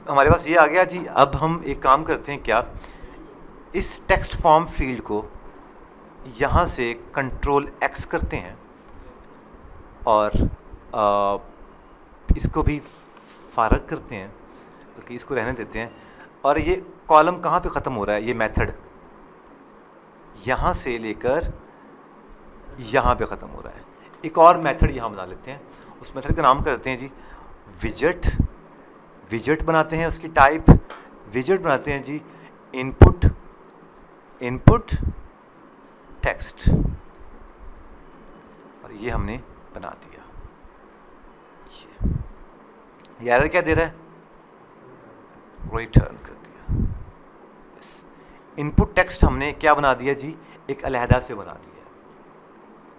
हमारे पास ये आ गया जी। अब हम एक काम करते हैं, क्या इस टेक्स्ट फॉर्म फील्ड को यहाँ से कंट्रोल एक्स करते हैं और इसको भी फारग करते हैं, बल्कि इसको रहने देते हैं। और ये कॉलम कहाँ पे ख़त्म हो रहा है? ये मेथड यहाँ से लेकर यहाँ पे ख़त्म हो रहा है। एक और मेथड यहाँ बना लेते हैं, उस मेथड का नाम करते हैं जी विजेट। विजेट बनाते हैं, उसकी टाइप विजेट बनाते हैं जी इनपुट टेक्स्ट, और ये हमने बना दिया। ये एरर क्या दे रहा है? रिटर्न कर दिया। इनपुट टेक्स्ट हमने क्या बना दिया जी? एक अलहदा से बना दिया।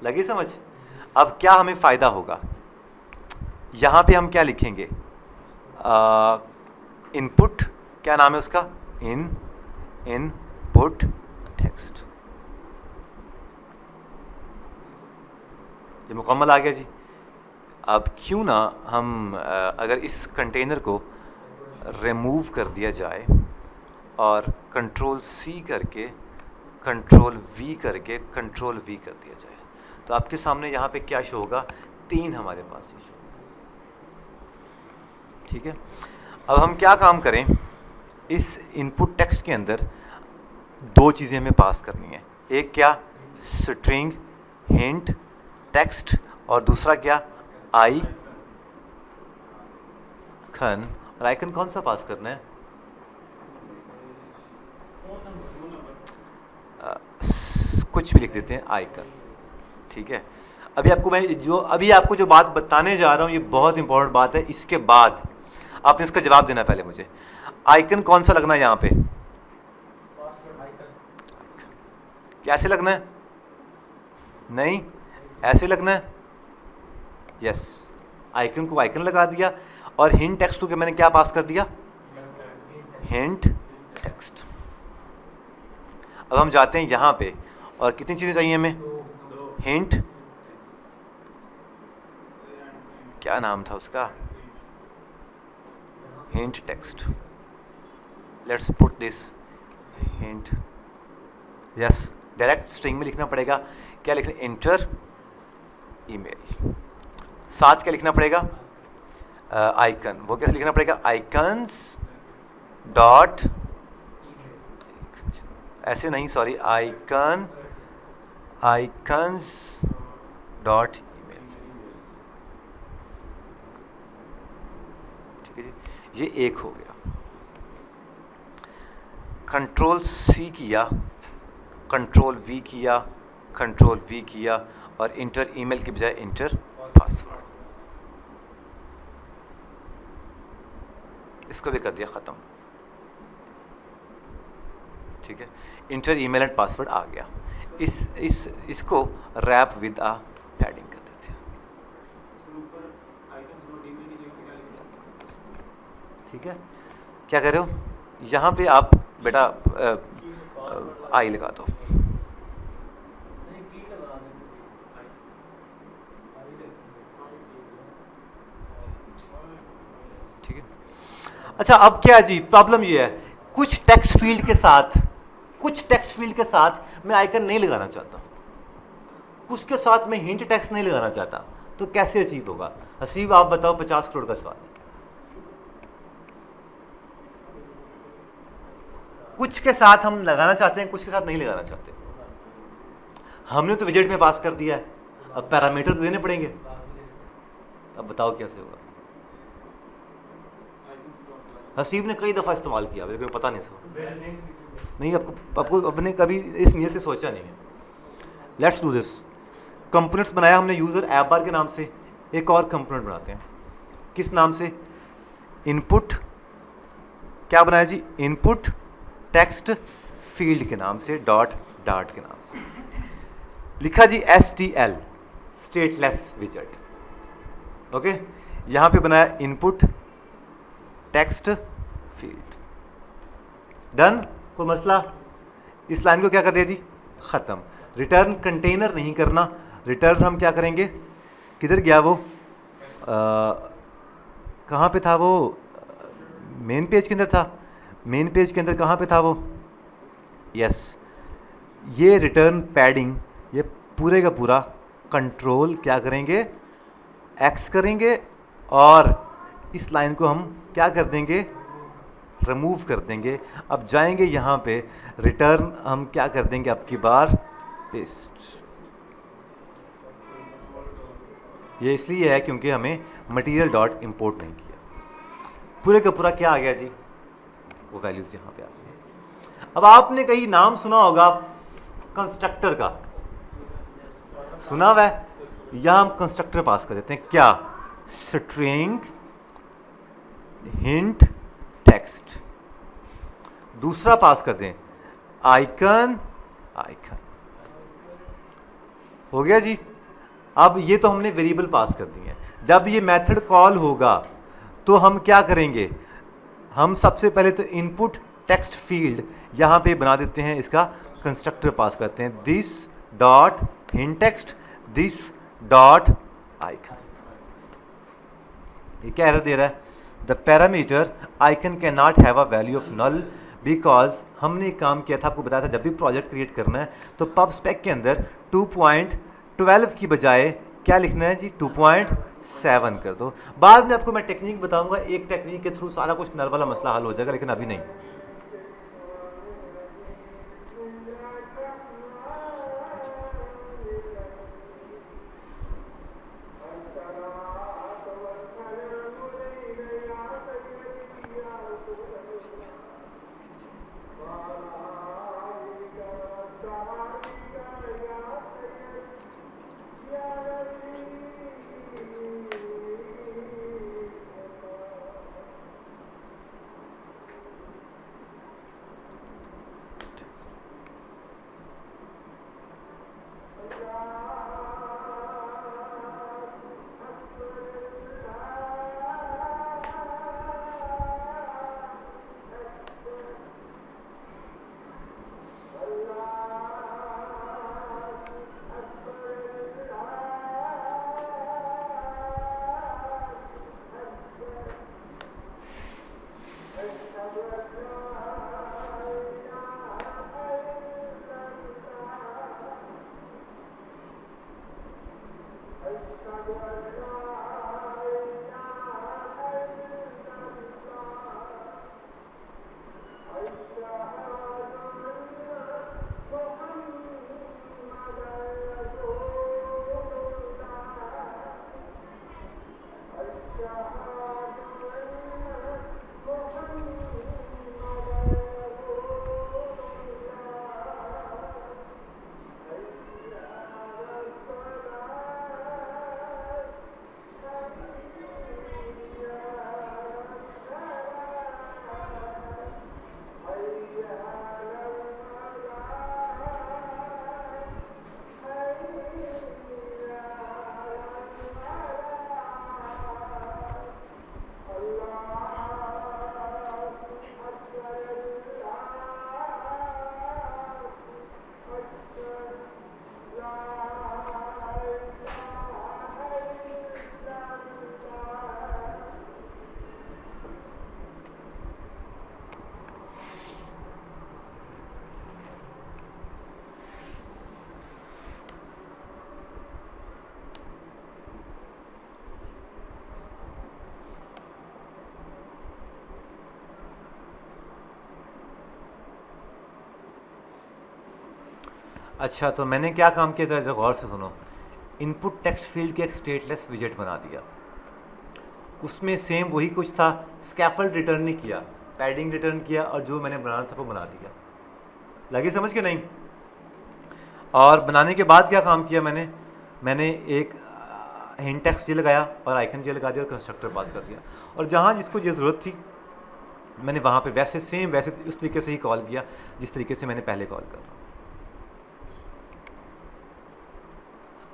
लगी समझ? अब क्या हमें फ़ायदा होगा? यहाँ पे हम क्या लिखेंगे? इनपुट, क्या नाम है उसका? Input text. ये मुकम्मल आ गया जी। अब क्यों ना हम अगर इस कंटेनर को रिमूव कर दिया जाए और कंट्रोल सी करके कंट्रोल वी करके कंट्रोल वी कर दिया जाए, तो आपके सामने यहाँ पे क्या शो होगा? 3 हमारे पास शो होगा। ठीक है, अब हम क्या काम करें? इस इनपुट टेक्स्ट के अंदर 2 चीज़ें हमें पास करनी है। एक क्या? स्ट्रिंग हिंट टेक्स्ट, और दूसरा क्या? आइकन। और आइकन कौन सा पास करना है? कुछ भी लिख देते हैं, आइकन। ठीक है, अभी आपको जो बात बताने जा रहा हूँ ये बहुत इंपॉर्टेंट बात है। इसके बाद आपने इसका जवाब देना पहले मुझे। आइकन कौन सा लगना है यहाँ पे? कैसे लगना है? नहीं, ऐसे लगना है। यस, आइकन को आइकन लगा दिया, और हिंट टेक्स्ट को मैंने क्या पास कर दिया? Hint text. अब हम जाते हैं यहाँ पे, और कितनी चीज़ें चाहिए हमें? हिंट, क्या नाम था उसका? Hint text. Let's put this hint. Yes, direct string में लिखना पड़ेगा। क्या लिखना? Inter email. साथ क्या लिखना पड़ेगा? आइकन। वो कैसे लिखना पड़ेगा? आइकन्स डॉट, ऐसे नहीं, सॉरी, आइकन्स डॉट ईमेल। ठीक है जी, ये एक हो गया। कंट्रोल सी किया, कंट्रोल वी किया, कंट्रोल वी किया, और इंटर ईमेल की बजाय इंटर पासवर्ड। इसको भी कर दिया ख़त्म। ठीक है, इंटर ईमेल एंड पासवर्ड आ गया। इसको रैप विद आ पैडिंग कर देते हैं। ठीक है, क्या कर रहे हो? यहाँ पे आप बेटा आई लगा दो। ठीक है, अच्छा, अब क्या जी प्रॉब्लम ये है, कुछ टेक्स्ट फील्ड के साथ मैं आइकन नहीं लगाना चाहता, कुछ के साथ मैं हिंट टेक्स्ट नहीं लगाना चाहता, तो कैसे अचीव होगा? हसीब आप बताओ, 50 करोड़ का सवाल है। कुछ के साथ हम लगाना चाहते हैं, कुछ के साथ नहीं लगाना चाहते। हमने तो विजेट में पास कर दिया है, अब पैरामीटर तो देने पड़ेंगे। अब बताओ कैसे होगा? हसीब ने कई दफ़ा इस्तेमाल किया, लेकिन पता नहीं इसको। नहीं, आपको अपने कभी इस नीयत से सोचा नहीं है। Let's do this. कंपोनेंट्स बनाया हमने यूज़र ऐप बार के नाम से, एक और कंपोनेंट बनाते हैं, किस नाम से? इनपुट, क्या बनाया जी? इनपुट टेक्स्ट फील्ड के नाम से, डॉट डार्ट के नाम से लिखा जी, STL स्टेटलेस विजेट। ओके, यहां पे बनाया इनपुट टेक्स्ट फील्ड, डन, कोई मसला? इस लाइन को क्या कर दिया जी? खत्म। रिटर्न कंटेनर नहीं करना, रिटर्न हम क्या करेंगे? किधर गया वो? कहाँ पे था वो? मेन पेज के अंदर था, मेन पेज के अंदर कहाँ पे था वो? यस, ये रिटर्न पैडिंग, ये पूरे का पूरा कंट्रोल क्या करेंगे? एक्स करेंगे, और इस लाइन को हम क्या कर देंगे? रिमूव कर देंगे। अब जाएंगे यहाँ पे, रिटर्न हम क्या कर देंगे? अब की बार पेस्ट। ये इसलिए है क्योंकि हमें मटेरियल डॉट इंपोर्ट नहीं किया। पूरे का पूरा क्या आ गया जी? वो वैल्यूज यहाँ पे आ गई। अब आपने कहीं नाम सुना होगा कंस्ट्रक्टर का, सुना हुआ है? यहां हम कंस्ट्रक्टर पास कर देते हैं, क्या? String hint text. दूसरा पास कर दें आइकन, आइकन। हो गया जी। अब ये तो हमने वेरिएबल पास कर दिए हैं। जब ये मेथड कॉल होगा तो हम क्या करेंगे? हम सबसे पहले तो इनपुट टेक्स्ट फील्ड यहां पे बना देते हैं, इसका कंस्ट्रक्टर पास करते हैं, this dot hint text, this dot icon. ये क्या एरर दे रहा है? The parameter icon can not have a value of null because हमने एक काम किया था, आपको बताया था जब भी प्रोजेक्ट क्रिएट करना है तो पब स्पेक के अंदर 2.12 की बजाय क्या लिखना है जी? 2.7 कर दो। बाद में आपको मैं टेक्निक बताऊंगा, एक टेक्निक के थ्रू सारा कुछ नल वाला मसला हल हो जाएगा, लेकिन अभी नहीं। अच्छा, तो मैंने क्या काम किया था, गौर से सुनो। इनपुट टेक्स्ट फील्ड के एक स्टेटलेस विजेट बना दिया, उसमें सेम वही कुछ था, स्कैफोल्ड रिटर्न नहीं किया, पैडिंग रिटर्न किया, और जो मैंने बनाना था वो बना दिया। लगी समझ के नहीं? और बनाने के बाद क्या काम किया मैंने एक हिंट टेक्स्ट ये लगाया और आइकन ये लगा दिया और कंस्ट्रक्टर पास कर दिया। और जहाँ जिसको ये ज़रूरत थी मैंने वहाँ पे वैसे सेम वैसे उस तरीके से ही कॉल किया जिस तरीके से मैंने पहले कॉल कर रहा हूँ।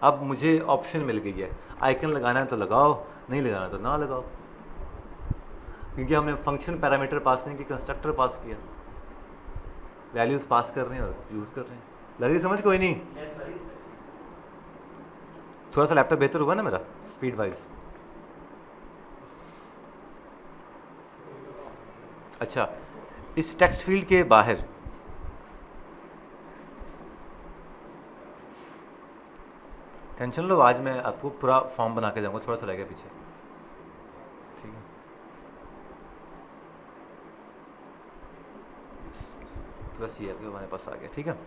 अब मुझे ऑप्शन मिल गई है, आइकन लगाना है तो लगाओ, नहीं लगाना तो ना लगाओ, क्योंकि हमने फंक्शन पैरामीटर पास नहीं किया, कंस्ट्रक्टर पास किया, वैल्यूज़ पास कर रहे हैं और यूज़ कर रहे हैं। लग रही समझ? कोई नहीं, थोड़ा सा लैपटॉप बेहतर हुआ ना मेरा स्पीड वाइज। अच्छा, इस टेक्स्ट फील्ड के बाहर टेंशन लो, आज मैं आपको पूरा फॉर्म बना के जाऊंगा, थोड़ा सा रहेगा पीछे, ठीक है। तो बस ये आपके हमारे पास आ गया, ठीक है।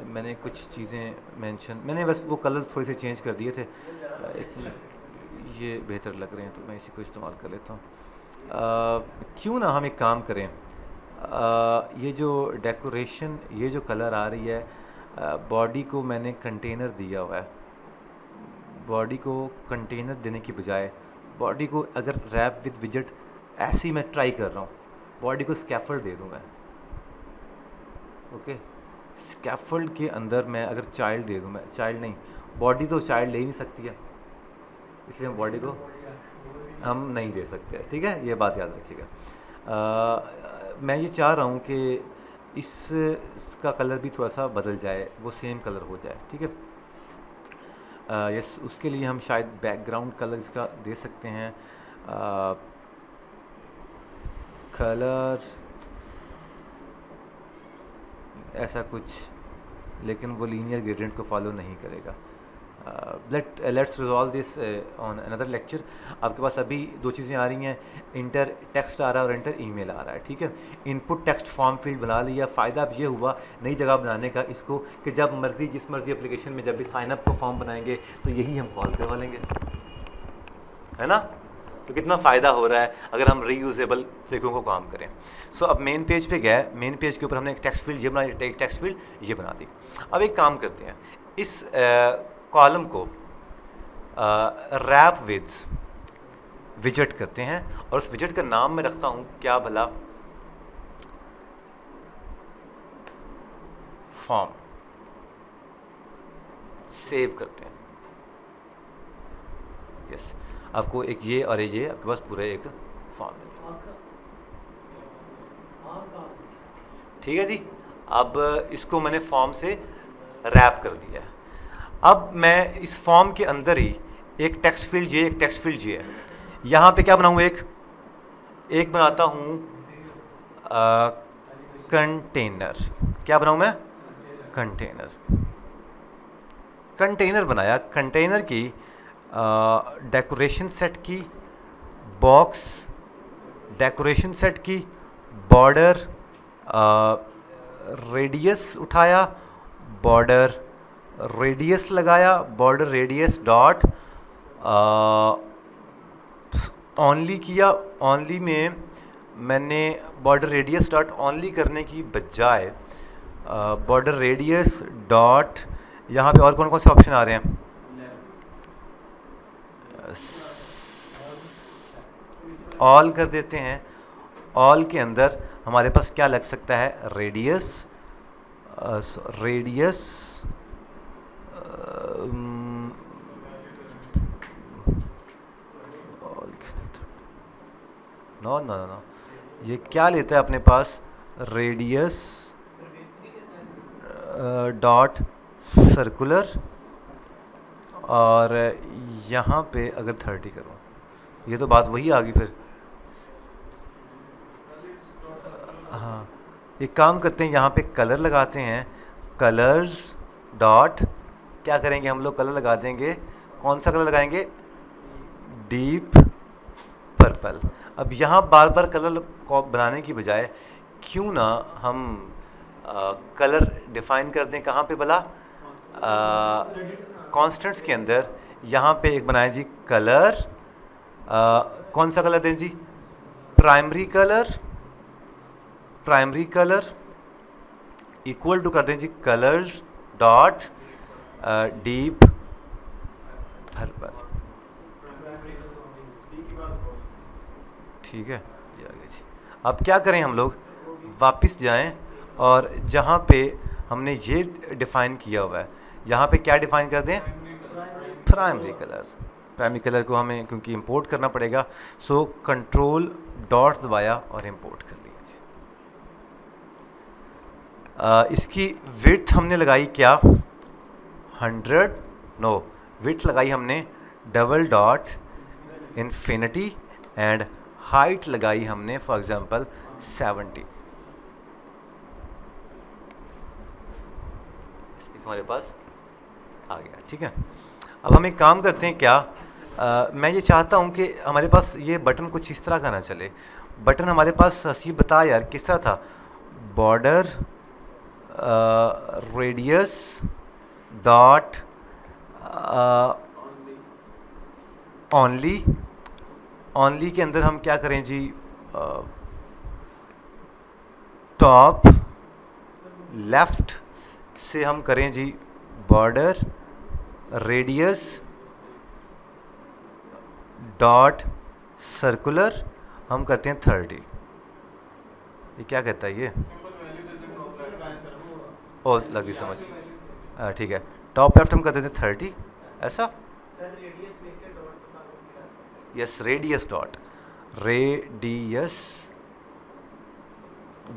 मैंने कुछ चीज़ें मेंशन, मैंने बस वो कलर्स थोड़े से चेंज कर दिए थे, ये बेहतर लग रहे हैं तो मैं इसी को इस्तेमाल कर लेता हूँ। क्यों ना हम एक काम करें, ये जो डेकोरेशन, ये जो कलर आ रही है, बॉडी को मैंने कंटेनर दिया हुआ है, बॉडी को कंटेनर देने की बजाय बॉडी को अगर रैप विद विजेट ऐसे ही मैं ट्राई कर रहा हूँ, बॉडी को स्कैफोल्ड दे दूँ मैं, ओके। स्कैफोल्ड के अंदर मैं अगर चाइल्ड दे दूँ, मैं चाइल्ड नहीं, बॉडी तो चाइल्ड ले ही नहीं सकती है, इसलिए हम बॉडी को हम नहीं दे सकते, ठीक है, ये बात याद रखिएगा। मैं ये चाह रहा हूँ कि इसका कलर भी थोड़ा सा बदल जाए, वो सेम कलर हो जाए, ठीक है। यस, उसके लिए हम शायद बैकग्राउंड कलर इसका दे सकते हैं, कलर ऐसा कुछ, लेकिन वो लीनियर ग्रेडियंट को फॉलो नहीं करेगा। Let's resolve this on another lecture. आपके पास अभी दो चीज़ें आ रही हैं, इंटर टेक्स्ट आ रहा है और इंटर ईमेल आ रहा है, ठीक है। इनपुट टेक्स्ट फॉर्म फील्ड बना लिया, फ़ायदा अब ये हुआ नई जगह बनाने का इसको कि जब मर्ज़ी जिस मर्ज़ी एप्लीकेशन में जब भी साइनअप को फॉर्म बनाएंगे तो यही हम कॉल करवा लेंगे, है ना। तो कितना फ़ायदा हो रहा है अगर हम रीयूजेबल तरीकों को काम करें। सो अब मेन पेज पे गए, मेन पेज के ऊपर हमने एक टेक्स्ट फील्ड ये बना, एक टेक्स्ट फील्ड ये बना दी। अब एक काम करते हैं, इस कॉलम को रैप विद विजेट करते हैं और उस विजेट का नाम मैं रखता हूँ क्या भला, फॉर्म। सेव करते हैं, यस। आपको एक ये और ये आपके पास पूरा एक फॉर्म है, ठीक है जी। अब इसको मैंने फॉर्म से रैप कर दिया है। अब मैं इस फॉर्म के अंदर ही एक टेक्स्ट फील्ड ये, एक टेक्स्ट फील्ड ये है, यहाँ पे क्या बनाऊँ, एक बनाता हूँ कंटेनर। क्या बनाऊँ मैं? कंटेनर। कंटेनर बनाया, कंटेनर की डेकोरेशन सेट की, बॉक्स डेकोरेशन सेट की, बॉर्डर रेडियस उठाया, बॉर्डर रेडियस लगाया, बॉर्डर रेडियस डॉट ऑनली किया। ऑनली में मैंने बॉर्डर रेडियस डॉट ऑनली करने की बजाय बॉर्डर रेडियस डॉट, यहाँ पे और कौन कौन से ऑप्शन आ रहे हैं, ऑल कर देते हैं। ऑल के अंदर हमारे पास क्या लग सकता है, radius, radius no no no, ये क्या लेता है अपने पास, रेडियस डॉट सर्कुलर, और यहाँ पे अगर 30 करूँ, ये तो बात वही आ गई फिर। हाँ, एक काम करते हैं, यहाँ पे कलर लगाते हैं, कलर्स डॉट, क्या करेंगे हम लोग, कलर लगा देंगे, कौन सा कलर लगाएंगे, डीप पर्पल। अब यहाँ बार बार कलर को बनाने की बजाय क्यों ना हम कलर डिफाइन कर दें, कहाँ पे भला, कॉन्स्टेंट्स के अंदर। यहाँ पे एक बनाए जी कलर, कौन सा कलर दें जी, primary colour, primary colour equal to कर दें जी कलर्स डॉट डीप पर्पल। ठीक है, ये आ गया जी। अब क्या करें, हम लोग वापस जाएं और जहाँ पे हमने ये डिफ़ाइन किया हुआ है, यहाँ पे क्या डिफ़ाइन कर दें, प्राइमरी कलर। प्राइमरी कलर को हमें क्योंकि इंपोर्ट करना पड़ेगा, सो कंट्रोल डॉट दबाया और इंपोर्ट कर लिया जी। इसकी विड्थ हमने लगाई क्या, 100, नो, विड्थ लगाई हमने double dot infinity and height लगाई हमने फॉर एग्जांपल 70। हमारे पास आ गया, ठीक है। अब हम एक काम करते हैं क्या, मैं ये चाहता हूँ कि हमारे पास ये बटन कुछ इस तरह का ना चले। बटन हमारे पास हसी बता यार किस तरह था, border radius dot only. Only के अंदर हम क्या करें जी, टॉप लेफ्ट से हम करें जी बॉर्डर रेडियस डॉट सर्कुलर, हम करते हैं 30। ये क्या कहता है ये, ओ लगी समझ, ठीक है। टॉप लेफ्ट हम कर देते हैं 30, ऐसा। Yes, radius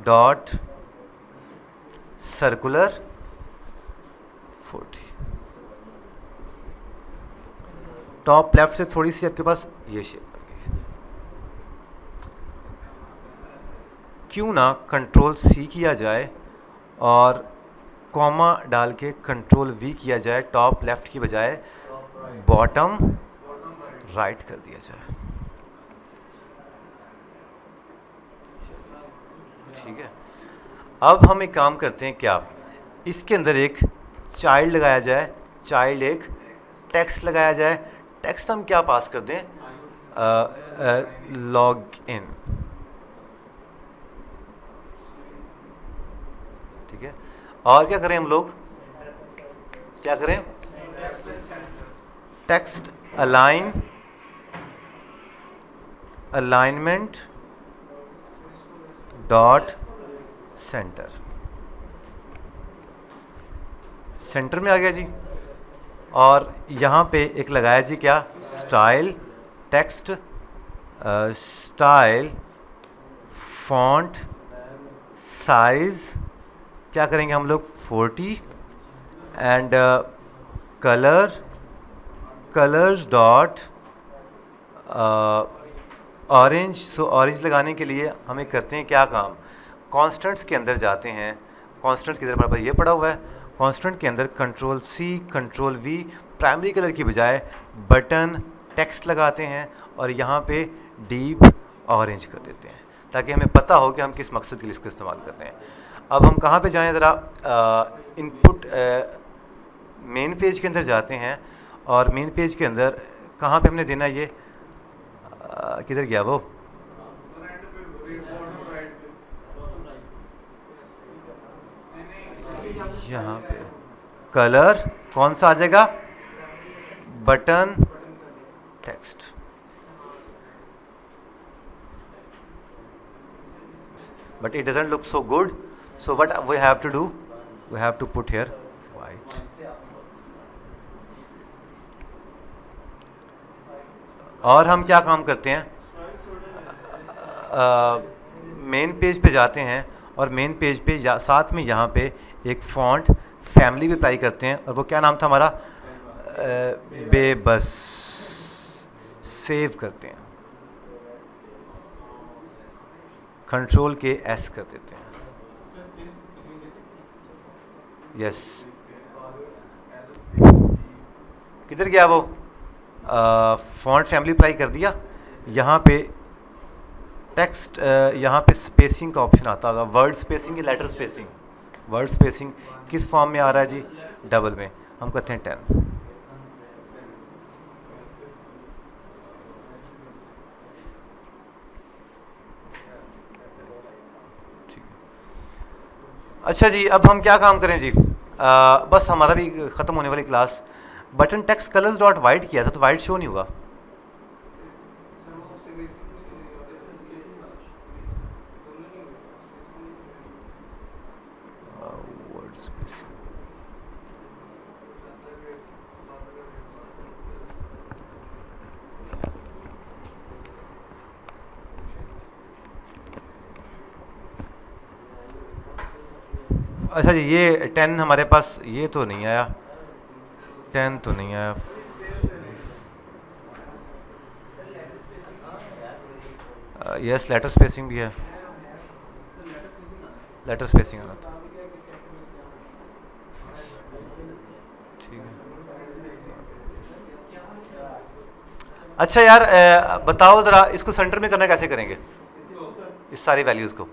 dot circular 40। Top left से थोड़ी सी आपके पास ये शेप बन गई। क्यों ना कंट्रोल सी किया जाए और कॉमा डाल के कंट्रोल वी किया जाए, टॉप लेफ्ट की बजाय बॉटम राइट कर दिया जाए, ठीक है। अब हम एक काम करते हैं क्या, इसके अंदर एक चाइल्ड लगाया जाए, चाइल्ड एक टेक्स्ट लगाया जाए। टेक्स्ट हम क्या पास कर दें, लॉग इन, ठीक है। और क्या करें हम लोग, क्या करें, text align, alignment dot centre. Centre में आ गया जी। और यहाँ पे एक लगाया जी क्या, style text, style font size क्या करेंगे हम लोग 40 and colours dot orange. So orange लगाने के लिए हमें करते हैं क्या काम, कॉन्स्टेंट्स के अंदर जाते हैं। कॉन्स्टेंट्स के अंदर हमारे पास ये पड़ा हुआ है, कॉन्स्टेंट के अंदर control C control V, primary color की बजाय बटन टेक्स्ट लगाते हैं और यहाँ पे डीप ऑरेंज कर देते हैं ताकि हमें पता हो कि हम किस मकसद के लिए इसका इस्तेमाल कर रहे हैं। अब हम कहाँ पे जाएं, ज़रा इनपुट मेन पेज के अंदर जाते हैं और मेन पेज के अंदर कहाँ पे हमने देना ये, किधर गया वो, यहाँ पे कलर कौन सा आ जाएगा, button text. But it doesn't look so good, so what we have to do, we have to put here white. और हम क्या काम करते हैं, मेन पेज पे जाते हैं और मेन पेज पे साथ में यहाँ पे एक फॉन्ट फैमिली भी अप्लाई करते हैं और वो क्या नाम था हमारा, बेबस, सेव करते हैं, कंट्रोल के एस कर देते हैं, यस। किधर गया वो, फॉन्ट फैमिली अप्लाई कर दिया। यहाँ पे टेक्स्ट, यहाँ पे स्पेसिंग का ऑप्शन आता होगा, वर्ड स्पेसिंग या लेटर स्पेसिंग। वर्ड स्पेसिंग किस फॉर्म में आ रहा है जी, डबल में, हम कहते हैं 10। अच्छा जी, अब हम क्या काम करें जी, बस हमारा भी ख़त्म होने वाली class. Button text colours dot white किया था तो वाइट शो नहीं हुआ, स्पेसिंग। अच्छा जी, ये 10 हमारे पास ये तो नहीं आया, 10 तो नहीं आया। यस, लेटर स्पेसिंग भी है, लेटर स्पेसिंग आना था। ठीक है। अच्छा यार, बताओ ज़रा इसको सेंटर में करना कैसे करेंगे, इस सारी वैल्यूज़ को,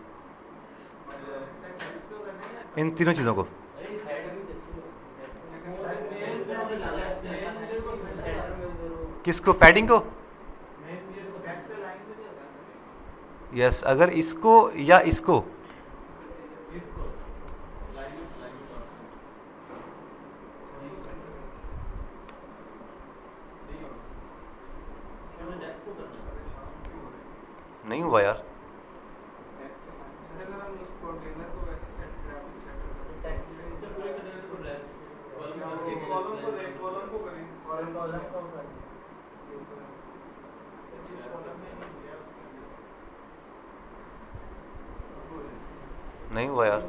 इन तीनों चीज़ों को। किसको, पैडिंग को? यस, अगर इसको या इसको, नहीं हुआ यार। नहीं हुआ यार।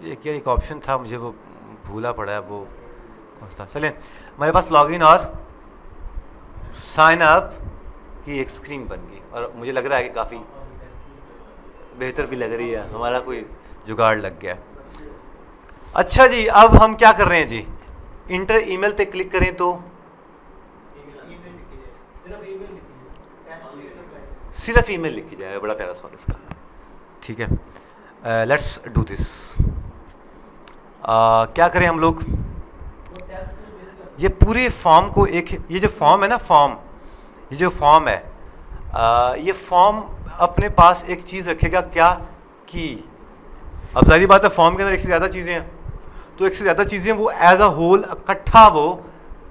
ये क्या एक ऑप्शन था, मुझे वो भूला पड़ा है, वो कौन सा था। चलें, हमारे पास लॉगिन और साइन अप की एक स्क्रीन बन गई और मुझे लग रहा है कि काफ़ी बेहतर भी लग रही है, हमारा कोई जुगाड़ लग गया। अच्छा जी, अब हम क्या कर रहे हैं जी, इंटर ईमेल पे क्लिक करें तो सिर्फ ईमेल लिखी जाए, बड़ा प्यारा सवाल इसका। ठीक है, लेट्स डू दिस। क्या करें हम लोग, ये पूरे फॉर्म को एक, ये जो फॉर्म है ना, फॉर्म, ये जो फॉर्म है, ये फॉर्म अपने पास एक चीज़ रखेगा, क्या की। अब जाहिर बात है फॉर्म के अंदर एक से ज़्यादा चीज़ें हैं, तो एक से ज़्यादा चीज़ें वो एज अ होल इकट्ठा वो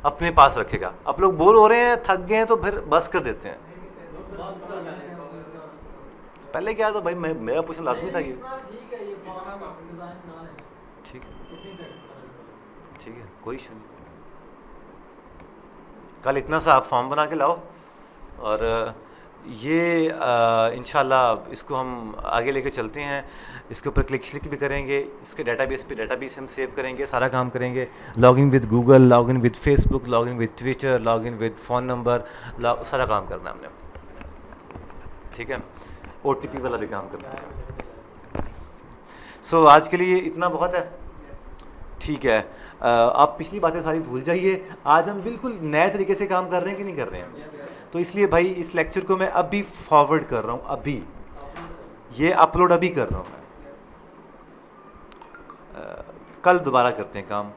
अपने पास रखेगा। अब लोग बोर हो रहे हैं, थक गए हैं, तो फिर बस कर देते हैं। पहले क्या था भाई, मेरा पूछना लाजमी था ये। ठीक है, ठीक है, कोई इशू नहीं। कल इतना सा आप फॉर्म बना के लाओ और ये इंशाल्लाह इसको हम आगे लेके चलते हैं। इसके ऊपर क्लिक श्लिक भी करेंगे, इसके डेटाबेस पे डेटाबेस हम सेव करेंगे, सारा काम करेंगे। Login with Google, login with Facebook, login with Twitter, login with phone number, सारा काम करना हमने। ठीक है, OTP वाला भी काम करना है। सो आज के लिए इतना बहुत है। ठीक है, आप पिछली बातें सारी भूल जाइए, आज हम बिल्कुल नए तरीके से काम कर रहे हैं कि नहीं कर रहे हैं। तो इसलिए भाई इस लेक्चर को मैं अभी फॉरवर्ड कर रहा हूँ, अभी ये अपलोड अभी कर रहा हूँ मैं। कल दोबारा करते हैं काम।